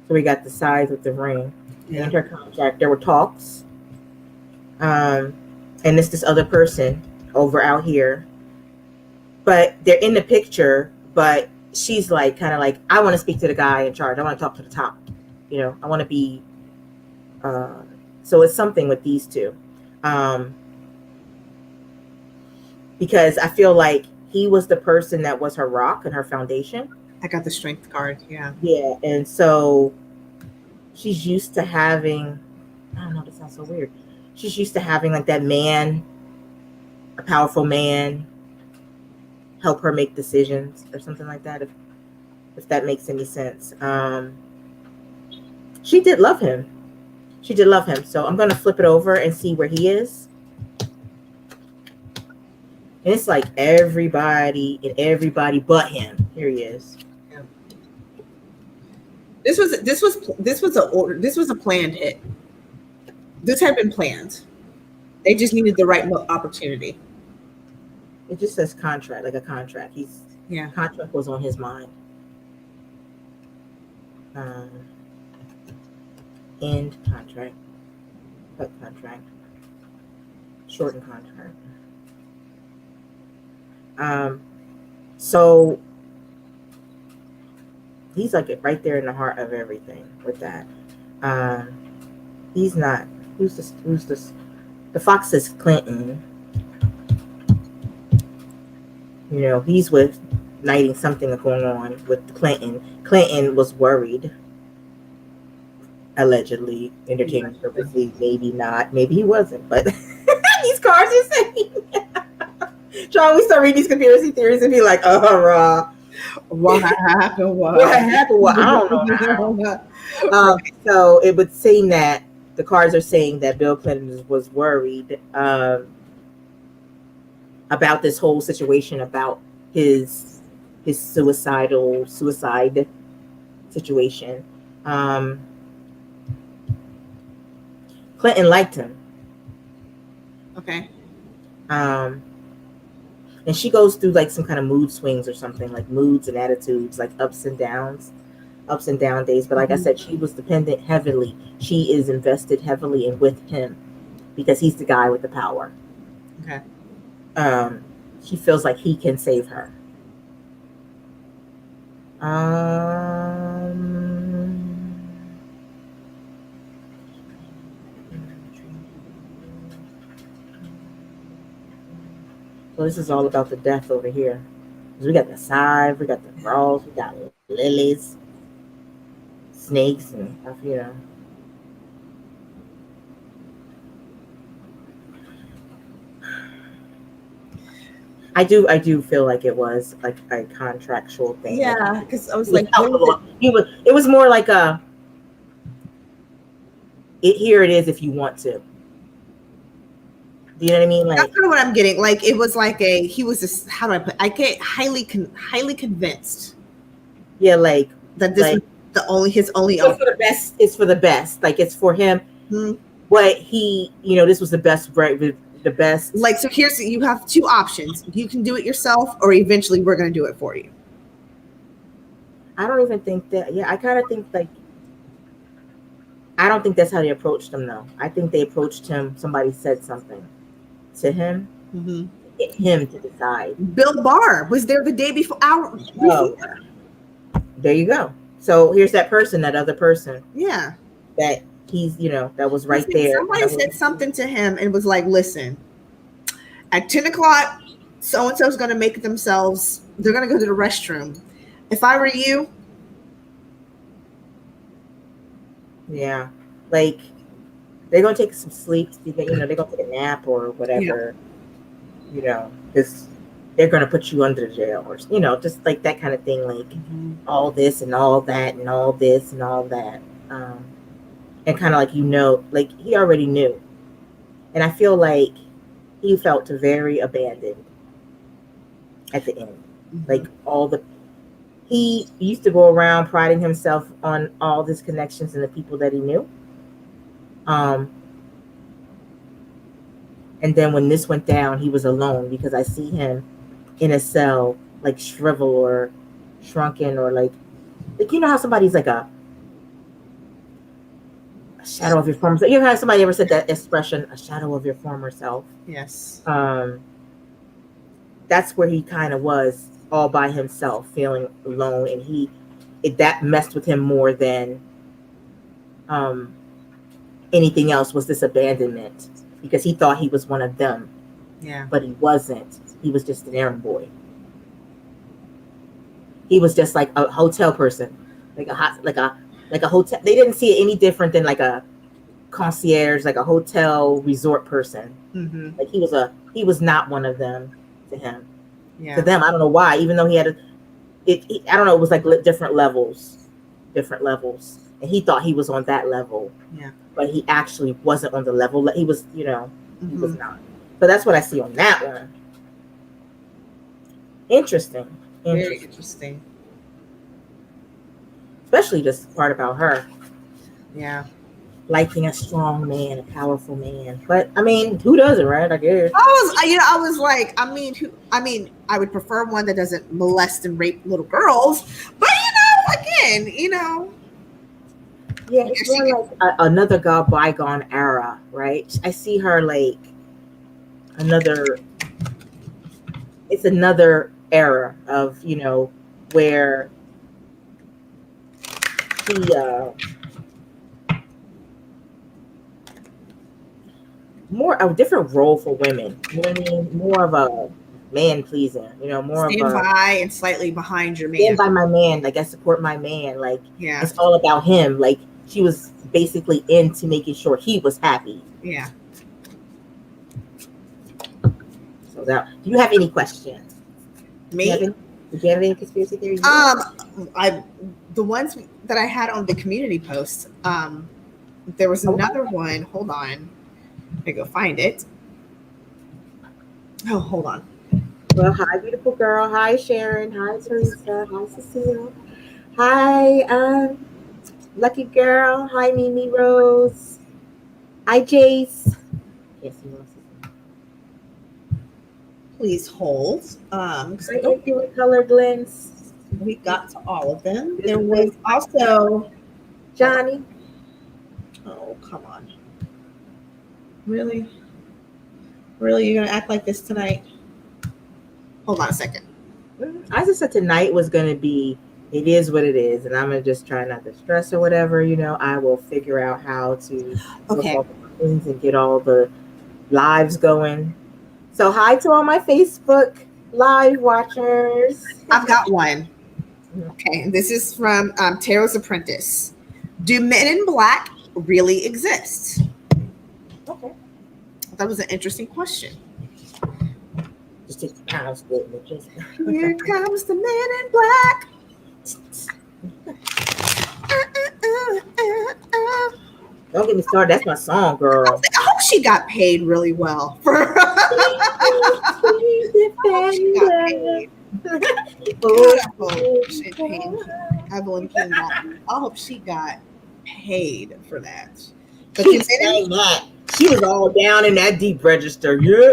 So we got the size with the ring. Yeah. In her contract, there were talks. And it's this other person over out here. But they're in the picture, but she's like, kind of like, I want to speak to the guy in charge. I want to talk to the top. I want to be, so it's something with these two. Because I feel like he was the person that was her rock and her foundation. I got the strength card. Yeah. Yeah. And so she's used to having, I don't know, this sounds so weird. She's used to having like that man, a powerful man. help her make decisions or something like that, if that makes any sense. She did love him. So I'm gonna flip it over and see where he is. And it's like everybody but him. Here he is. Yeah. This was a planned hit. This had been planned. They just needed the right opportunity. It just says contract, like a contract. Contract was on his mind. End contract. Cut contract. Shorten contract. So he's like right there in the heart of everything with that. He's not. Who's this? The fox is Clinton. He's with Knighting something going on with Clinton. Clinton was worried, allegedly, entertainment purposes. Maybe not. Maybe he wasn't. But these cards are saying. John, we start reading these conspiracy theories and be like, what happened? What happened? Well, I don't know. So it would seem that the cards are saying that Bill Clinton was worried about this whole situation, about his suicide situation. Clinton liked him. Okay. And she goes through like some kind of mood swings or something, like moods and attitudes, like ups and down days. But like I said, she was dependent heavily. She is invested heavily in with him because he's the guy with the power. Okay. She feels like he can save her. So this is all about the death over here. We got the scythe, we got the frogs, we got lilies, snakes, and stuff, I do feel like it was like a contractual thing. Yeah, because I was like, it was more like here it is if you want to. Do you know what I mean? Like, that's kind of what I'm getting. Like, it was like he was just, how do I put? I get highly convinced. Yeah, like that this was his only. It's for the best. It's for the best. Like, it's for him. Mm-hmm. But this was the best. Right, the best. Like, so you have two options. You can do it yourself, or eventually we're going to do it for you. I don't even think that. Yeah, I kind of think like. I don't think that's how they approached him, though. I think they approached him. Somebody said something to him, get him to decide. Bill Barr was there the day before. There you go. So here's that other person. Yeah. That he's, that was right there. Somebody said something to him and was like, listen, at 10 o'clock, so-and-so is going to make themselves, they're going to go to the restroom. If I were you. Yeah. Like, they're going to take some sleep. They're going to take a nap or whatever. Yeah. Because they're going to put you under the jail or, just like that kind of thing. Like, all this and all that and all this and all that. And kind of like, like he already knew. And I feel like he felt very abandoned at the end. Like he used to go around priding himself on all his connections and the people that he knew. And then when this went down, he was alone because I see him in a cell, like shriveled or shrunken or like how somebody's like a shadow of your former self. You ever had somebody ever said that expression, a shadow of your former self? Yes. That's where he kind of was, all by himself, feeling alone, and that messed with him more than anything else. Was this abandonment because he thought he was one of them? Yeah, but he wasn't. He was just an errand boy. He was just like a hotel person, like a hotel. They didn't see it any different than like a concierge, like a hotel resort person. Like he was not one of them to him. To them, I don't know why. Even though he had I don't know. It was like different levels, and he thought he was on that level. Yeah. But he actually wasn't on the level that he was. He was not. So that's what I see on that one. Interesting. Very interesting. Especially this part about her. Yeah. Liking a strong man, a powerful man. But I mean, who doesn't, right? I guess. I was like, I would prefer one that doesn't molest and rape little girls. But again, yeah, it's more like another bygone era, right? I see her like it's another era of where he more a different role for women. You know what I mean? More of a man pleaser. More stand of by and slightly behind your man. Stand by my man. Like I support my man. Like it's all about him. Like she was basically into making sure he was happy. Yeah. So do you have any questions? Me? Did you have any conspiracy theories? The ones that I had on the community post. There was another one. Hold on. I go find it. Oh, hold on. Well, hi, beautiful girl. Hi, Sharon. Hi, Teresa. Hi, Cecile. Hi, Lucky Girl. Hi, Mimi Rose. Hi, Jace. Yes, he wants to. Please hold. Color Glens. We got to all of them. There was also Johnny. Oh, come on. Really? Really? You're going to act like this tonight? Hold on a second. I just said tonight was going to be, it is what it is. And I'm going to just try not to stress or whatever. I will figure out how to and get all the lives going. So hi to all my Facebook live watchers. I've got one. Okay. This is from Tarot's Apprentice. Do men in black really exist? Okay. That was an interesting question. Just take the pounds good. Here comes the men in black. Don't get me started. That's my song, girl. I hope she got paid really well for Evelyn King. I hope she got paid for that. But she saying that. She was all down in that deep register. Yeah.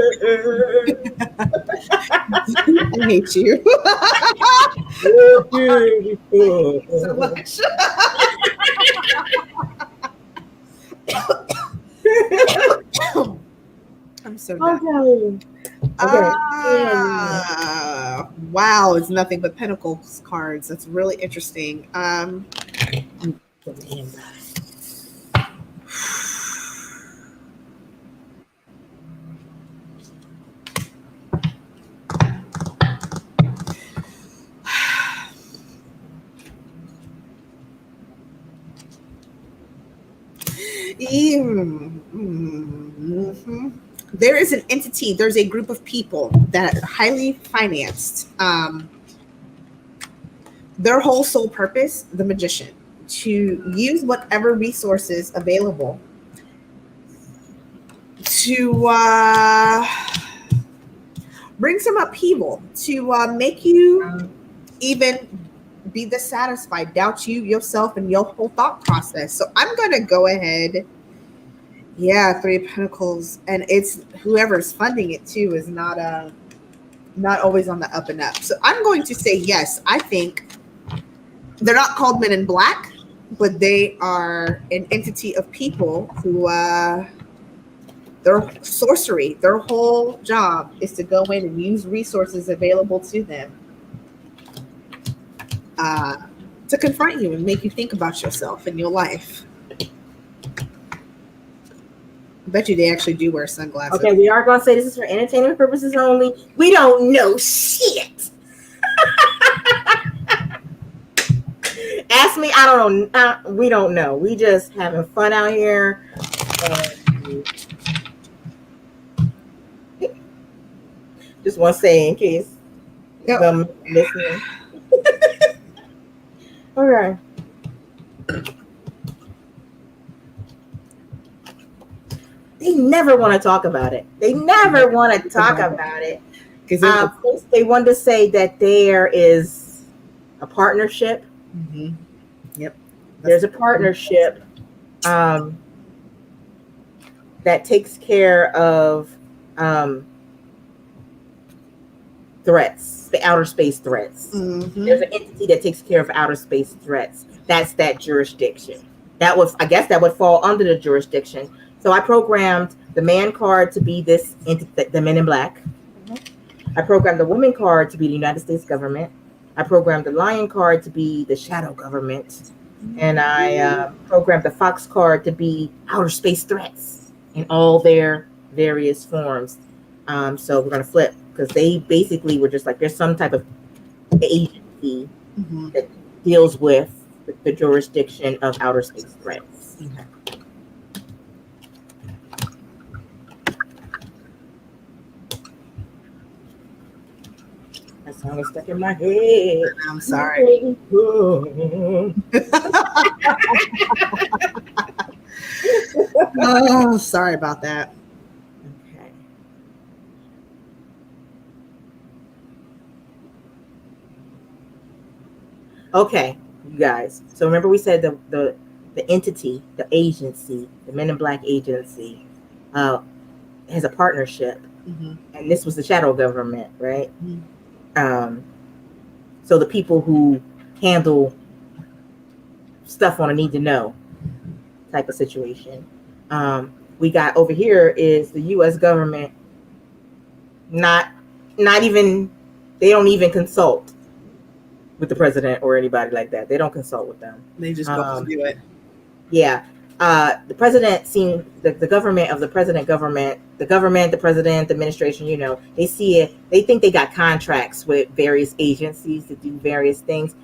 I hate you. So much. I'm so done. Okay. Wow, it's nothing but Pentacles cards. That's really interesting. There is an entity, there's a group of people that are highly financed. Their whole sole purpose, the magician, to use whatever resources available to bring some upheaval, to make you even be dissatisfied, doubt you, yourself, and your whole thought process. So I'm going to go ahead. Yeah, Three of Pentacles. And it's whoever's funding it too is not always on the up and up. So I'm going to say yes. I think they're not called men in black, but they are an entity of people who their sorcery, their whole job is to go in and use resources available to them to confront you and make you think about yourself and your life. I bet you they actually do wear sunglasses. Okay, we are going to say this is for entertainment purposes only. We don't know shit. Ask me, I don't know. We don't know. We just having fun out here. Just want to say in case them listening. Okay. They never want to talk about it. They never want to talk about it. Because they want to say that there is a partnership. Mm-hmm. Yep. There's a partnership that takes care of threats, the outer space threats. Mm-hmm. There's an entity that takes care of outer space threats. That's that jurisdiction. I guess that would fall under the jurisdiction. So I programmed the man card to be this entity, the Men in Black. I programmed the woman card to be the United States government. I programmed the lion card to be the shadow government. And I programmed the fox card to be outer space threats in all their various forms. So we're going to flip because they basically were just like, there's some type of agency that deals with the jurisdiction of outer space threats. Okay. That song is stuck in my head. I'm sorry. Oh, sorry about that. Okay, you guys. So remember we said the entity, the agency, the Men in Black agency, has a partnership, and this was the shadow government, right? So the people who handle stuff on a need to know type of situation. We got over here is the U.S. government. Not even, they don't even consult with the president or anybody like that. They don't consult with them. They just go do it. Yeah. The president seems the government of the president government, the president, the administration, they see it. They think they got contracts with various agencies to do various things.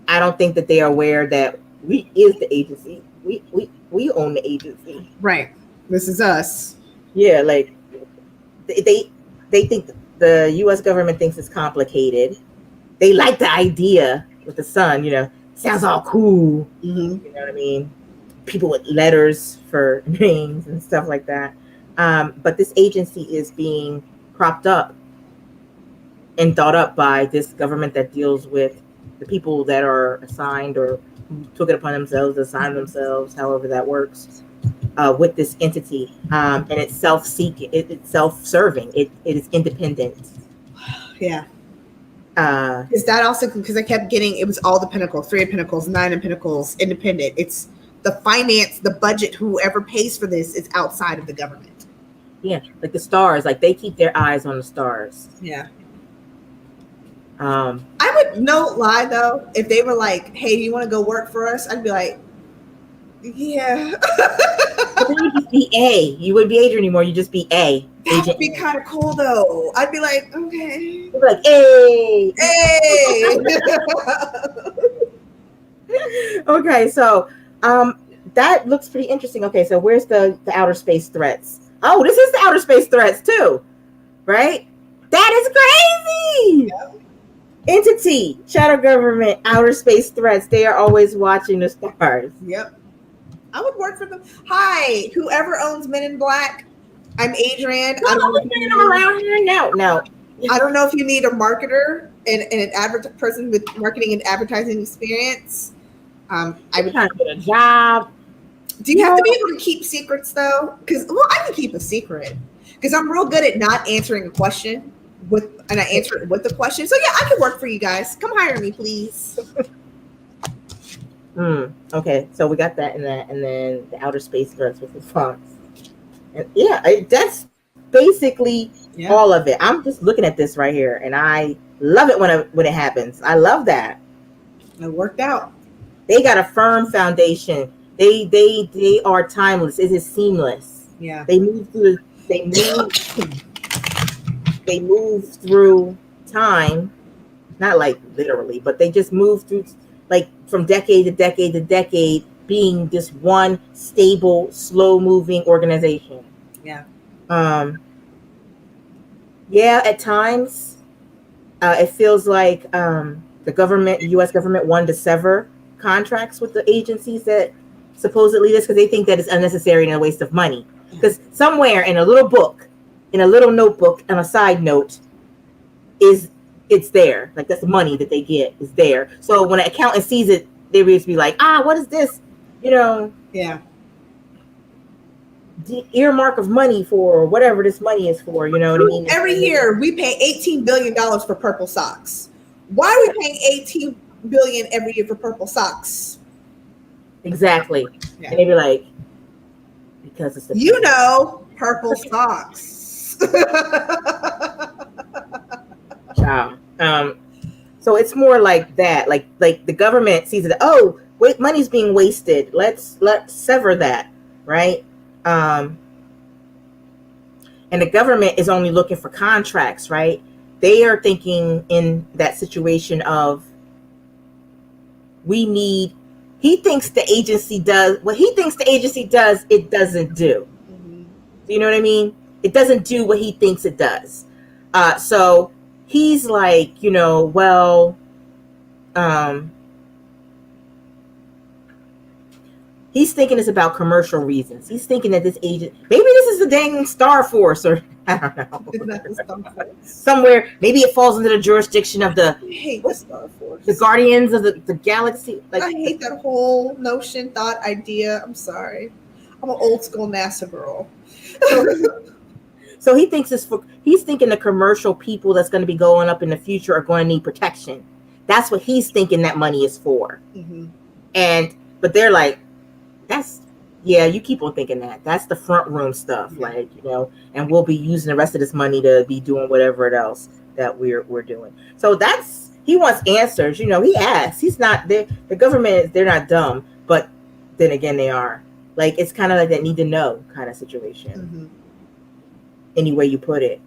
I don't think that they are aware that we is the agency. We own the agency. Right. This is us. Yeah. Like they think the U.S. government thinks it's complicated. They like the idea with the sun, sounds all cool. You know what I mean? People with letters for names and stuff like that. But this agency is being propped up and thought up by this government that deals with the people that are assigned or who took it upon themselves, assigned themselves, however that works, with this entity. And it's self-seeking, it's self-serving, it is independent. Yeah. Is that also because I kept getting, it was all the Pentacles, 3 of Pentacles, 9 of Pentacles, independent. It's the finance, the budget, whoever pays for this is outside of the government. Yeah, like the stars, like they keep their eyes on the stars. Yeah. I would not lie though, if they were like, hey, do you want to go work for us? I'd be like, yeah. But then you'd just be A. You wouldn't be Adrian anymore, you'd just be A. That would be kind of cool though. I'd be like, okay. You'd be like, hey. Hey. Okay, so that looks pretty interesting. Okay, so where's the outer space threats? Oh, this is the outer space threats too, right? That is crazy. Yep. Entity, shadow government, outer space threats. They are always watching the stars. Yep. I would work for them. Hi, whoever owns Men in Black. I'm Adrian. I don't know if you them around here. No. I don't know if you need a marketer and an person with marketing and advertising experience. I would try to get a job. Do you have to be able to keep secrets though? Because I can keep a secret because I'm real good at not answering a question and I answer it with a question. So yeah, I can work for you guys. Come hire me, please. Okay, so we got that and then the outer space threats with the fox. And yeah, that's basically all of it. I'm just looking at this right here, and I love it when it happens. I love that. It worked out. They got a firm foundation. They are timeless. It is seamless. Yeah. They move through time, not like literally, but they just move through like from decade to decade to decade, being this one stable, slow moving organization. Yeah. Yeah, at times It feels like the government, U.S. government, wanted to sever contracts with the agencies that supposedly this, because they think that it's unnecessary and a waste of money. Because somewhere in a little book, in a little notebook, on a side note, it's there. Like that's the money that they get is there. So when an accountant sees it, they will be like, what is this? You know, Yeah. the earmark of money for whatever this money is for. You know what I mean? Every year we pay $18 billion for purple socks. Why are we paying $18 billion every year for purple socks? Exactly. Yeah. And they'd be like, because it's the purple socks. Child. So it's more like that. Like the government sees it. Oh, wait, money's being wasted. Let's sever that, right? And the government is only looking for contracts, right? They are thinking in that situation of he thinks the agency does what he thinks the agency does, it doesn't do. Mm-hmm. Do you know what I mean? It doesn't do what he thinks it does. So he's like, he's thinking it's about commercial reasons. He's thinking that this agent, maybe this is the dang Star Force, or I don't know. Somewhere, maybe it falls into the jurisdiction of the Star Force, the Guardians of the Galaxy. Like, I hate that whole notion, thought, idea. I'm sorry. I'm an old school NASA girl. So he thinks he's thinking the commercial people that's going to be going up in the future are going to need protection. That's what he's thinking that money is for. Mm-hmm. But they're like, you keep on thinking that. That's the front room stuff, and we'll be using the rest of this money to be doing whatever else that we're doing. So he wants answers. He asks. He's not the government. They're not dumb, but then again, they are. Like, it's kind of like that need to know kind of situation. Mm-hmm. Any way you put it.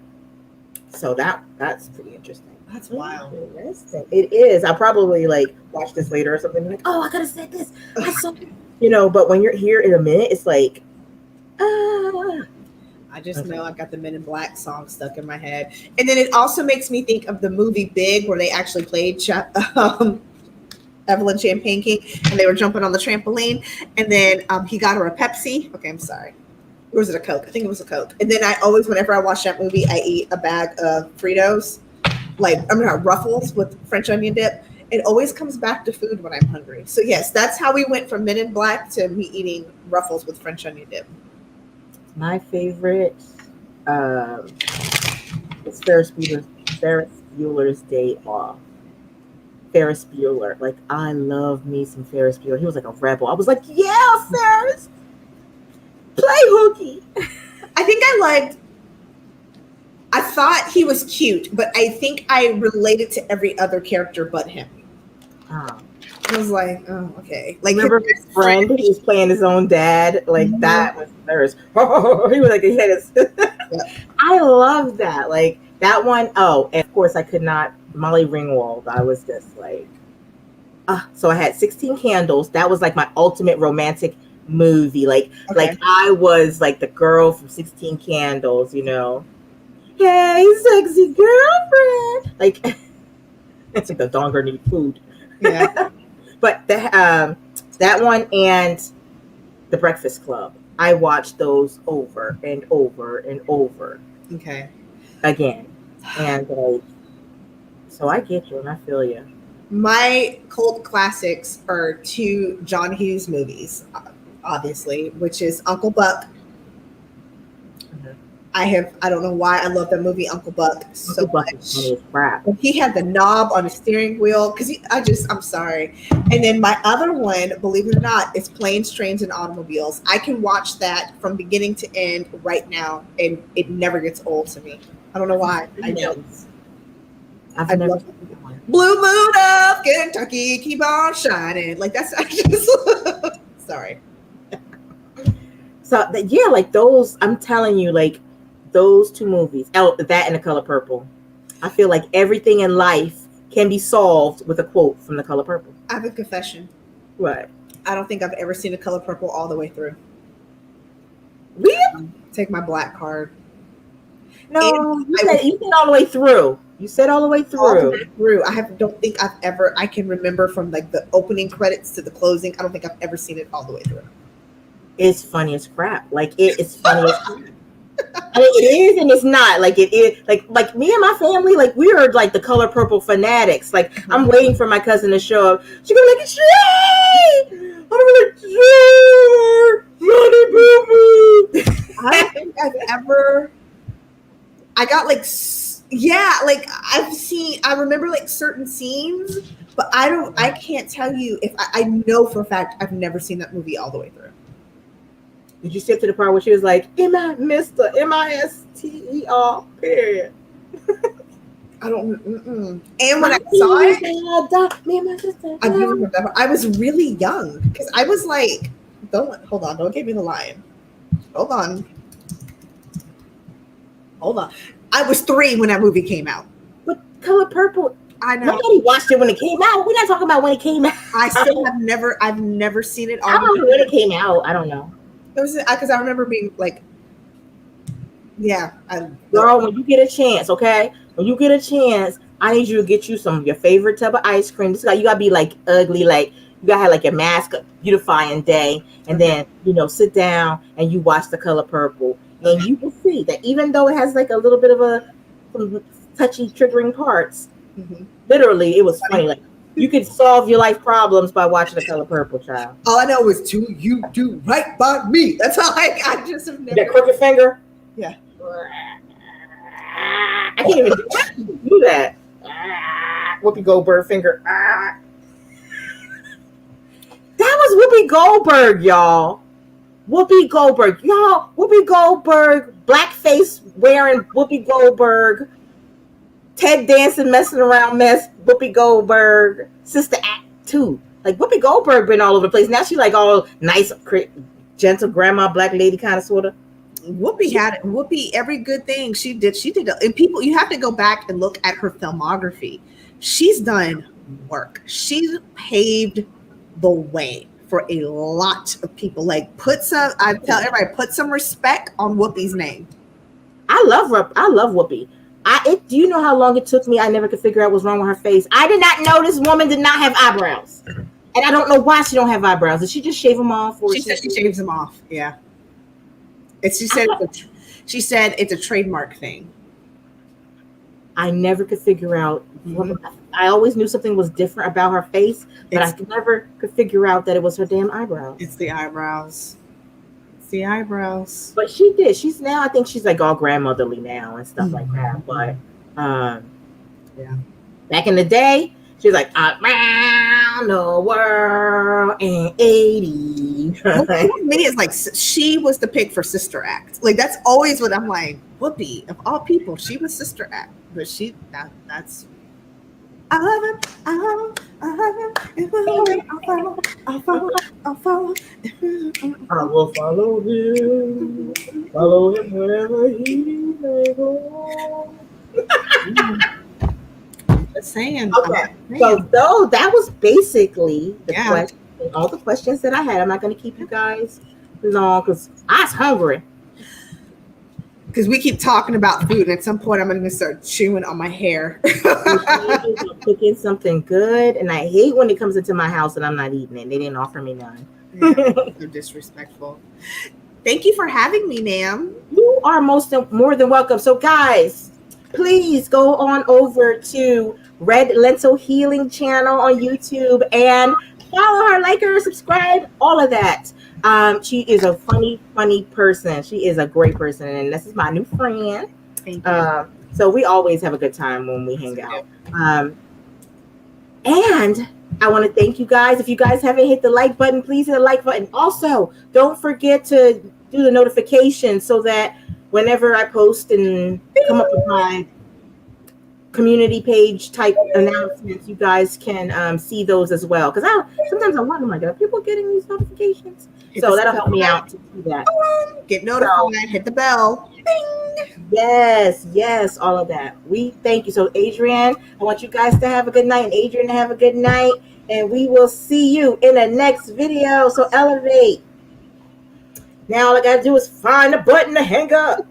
So that's pretty interesting. That's wild. Interesting. It is. I'll probably watch this later or something. Like, I could have said this. I saw but when you're here in a minute, it's like, I just know I got the Men in Black song stuck in my head. And then it also makes me think of the movie Big, where they actually played Evelyn Champagne King, and they were jumping on the trampoline. And then he got her a Pepsi. Okay, I'm sorry. Or was it a Coke? I think it was a Coke. And then I always, whenever I watch that movie, I eat a bag of Fritos, Ruffles with French onion dip. It always comes back to food when I'm hungry. So yes, that's how we went from Men in Black to me eating Ruffles with French onion dip. My favorite is Ferris Bueller's Day Off. Ferris Bueller. I love me some Ferris Bueller. He was like a rebel. I was like, yeah, Ferris, play hooky. I thought he was cute, but I think I related to every other character but him. I was like, oh, okay. Remember his friend who was playing his own dad? Mm-hmm. That was Ferris. He was like, he had his. I love that. That one. Oh, and of course I could not. Molly Ringwald. I was just like, so I had 16 Candles. That was my ultimate romantic movie. I was the girl from 16 Candles. Hey, sexy girlfriend. It's the donger need food. Yeah. But that one and The Breakfast Club, I watched those over and over and over. Okay. Again. And so I get you and I feel you. My cult classics are 2 John Hughes movies, obviously, which is Uncle Buck. I don't know why I love that movie, Uncle Buck, so much. He had the knob on the steering wheel I'm sorry. And then my other one, believe it or not, is Planes, Trains, and Automobiles. I can watch that from beginning to end right now, and it never gets old to me. I don't know why. I know. I've never Blue Moon of Kentucky, keep on shining. That's just sorry. So those, I'm telling you, those 2 movies, that and The Color Purple. I feel like everything in life can be solved with a quote from The Color Purple. I have a confession. What? I don't think I've ever seen The Color Purple all the way through. Really? Take my black card. No, you said all the way through. You said all the way All through. the way through. Don't think I can remember from like the opening credits to the closing. I don't think I've ever seen it all the way through. It's funny as crap. Like it is funny as crap. I mean, it is and it's not. Like it is. Like me and my family. Like we are like the Color Purple fanatics. Like I'm waiting for my cousin to show up. She gonna be like, Shay! I'm like, Shay! Johnny Boo Boo! I don't think I've ever. I got like. Yeah, like I remember like certain scenes, but I can't tell you if I know for a fact I've never seen that movie all the way through. Did you skip to the part where she was like, Mr. M-I-S-T-E-R, period? I don't, and when I saw it, me and my sister. I do remember, I was really young, because I was like, hold on, don't give me the line. Hold on. I was 3 when that movie came out. But Color Purple, I know. Nobody watched it when it came out. We're not talking about when it came out. I still I've never seen it. I don't know when it came out. I don't know. It was because I remember being like, yeah. Girl, when you get a chance, okay? When you get a chance, I need you to get you some of your favorite type of ice cream. You gotta be like ugly, like you gotta have like your mask beautifying day, and then sit down and you watch The Color Purple. And you can see that even though it has like a little bit of some touchy, triggering parts, literally, it was funny. Like you could solve your life problems by watching The Color Purple, child. All I know is you do right by me. That's all I just have never. That crooked finger. Yeah. I can't even do that. Whoopi Goldberg finger. That was Whoopi Goldberg, y'all. Whoopi Goldberg, blackface wearing Whoopi Goldberg, Ted Danson messing around mess, Whoopi Goldberg, Sister Act 2. Like Whoopi Goldberg been all over the place. Now she like all nice, gentle grandma, black lady kind of sort of. Whoopi, every good thing she did. And people, you have to go back and look at her filmography. She's done work. She's paved the way for a lot of people. Like I tell everybody, put some respect on Whoopi's name. I love Whoopi. Do you know how long it took me? I never could figure out what's wrong with her face. I did not know this woman did not have eyebrows, and I don't know why she don't have eyebrows. Did she just shave them off? She said she shaves them off. Yeah. She said it's a trademark thing. I never could figure out. I always knew something was different about her face, but I never could figure out that it was her damn eyebrows. It's the eyebrows. But she did. I think she's like all grandmotherly now and stuff like that. But yeah, back in the day, she was like around the world in 80. For me, it's like she was the pick for Sister Act. Like that's always what I'm like. Whoopi, of all people, she was Sister Act, but that's. I love him. I'll follow. I will follow him. Follow him wherever he may go. Just saying. Okay. So that was basically the question, all the questions that I had. I'm not going to keep you guys long because I was hungry. Because we keep talking about food, and at some point I'm going to start chewing on my hair. Cooking something good, and I hate when it comes into my house and I'm not eating it. They didn't offer me none. They're disrespectful. Thank you for having me, ma'am. You are more than welcome. So, guys, please go on over to Red Lentil Healing channel on YouTube and follow her, like her, subscribe, all of that. She is a funny person. She is a great person, and this is my new friend. Thank you. So we always have a good time when we hang out. And I want to thank you guys. If you guys haven't hit the like button, please hit the like button. Also, don't forget to do the notifications so that whenever I post and come up with my community page type announcements, you guys can see those as well. Because sometimes I wonder, like, are people getting these notifications? So that'll help me out to do that. Get notified, hit the bell. Bing. Yes, all of that. We thank you. So, Adrian, I want you guys to have a good night, and Adrian to have a good night. And we will see you in the next video. So, elevate. Now all I got to do is find a button to hang up.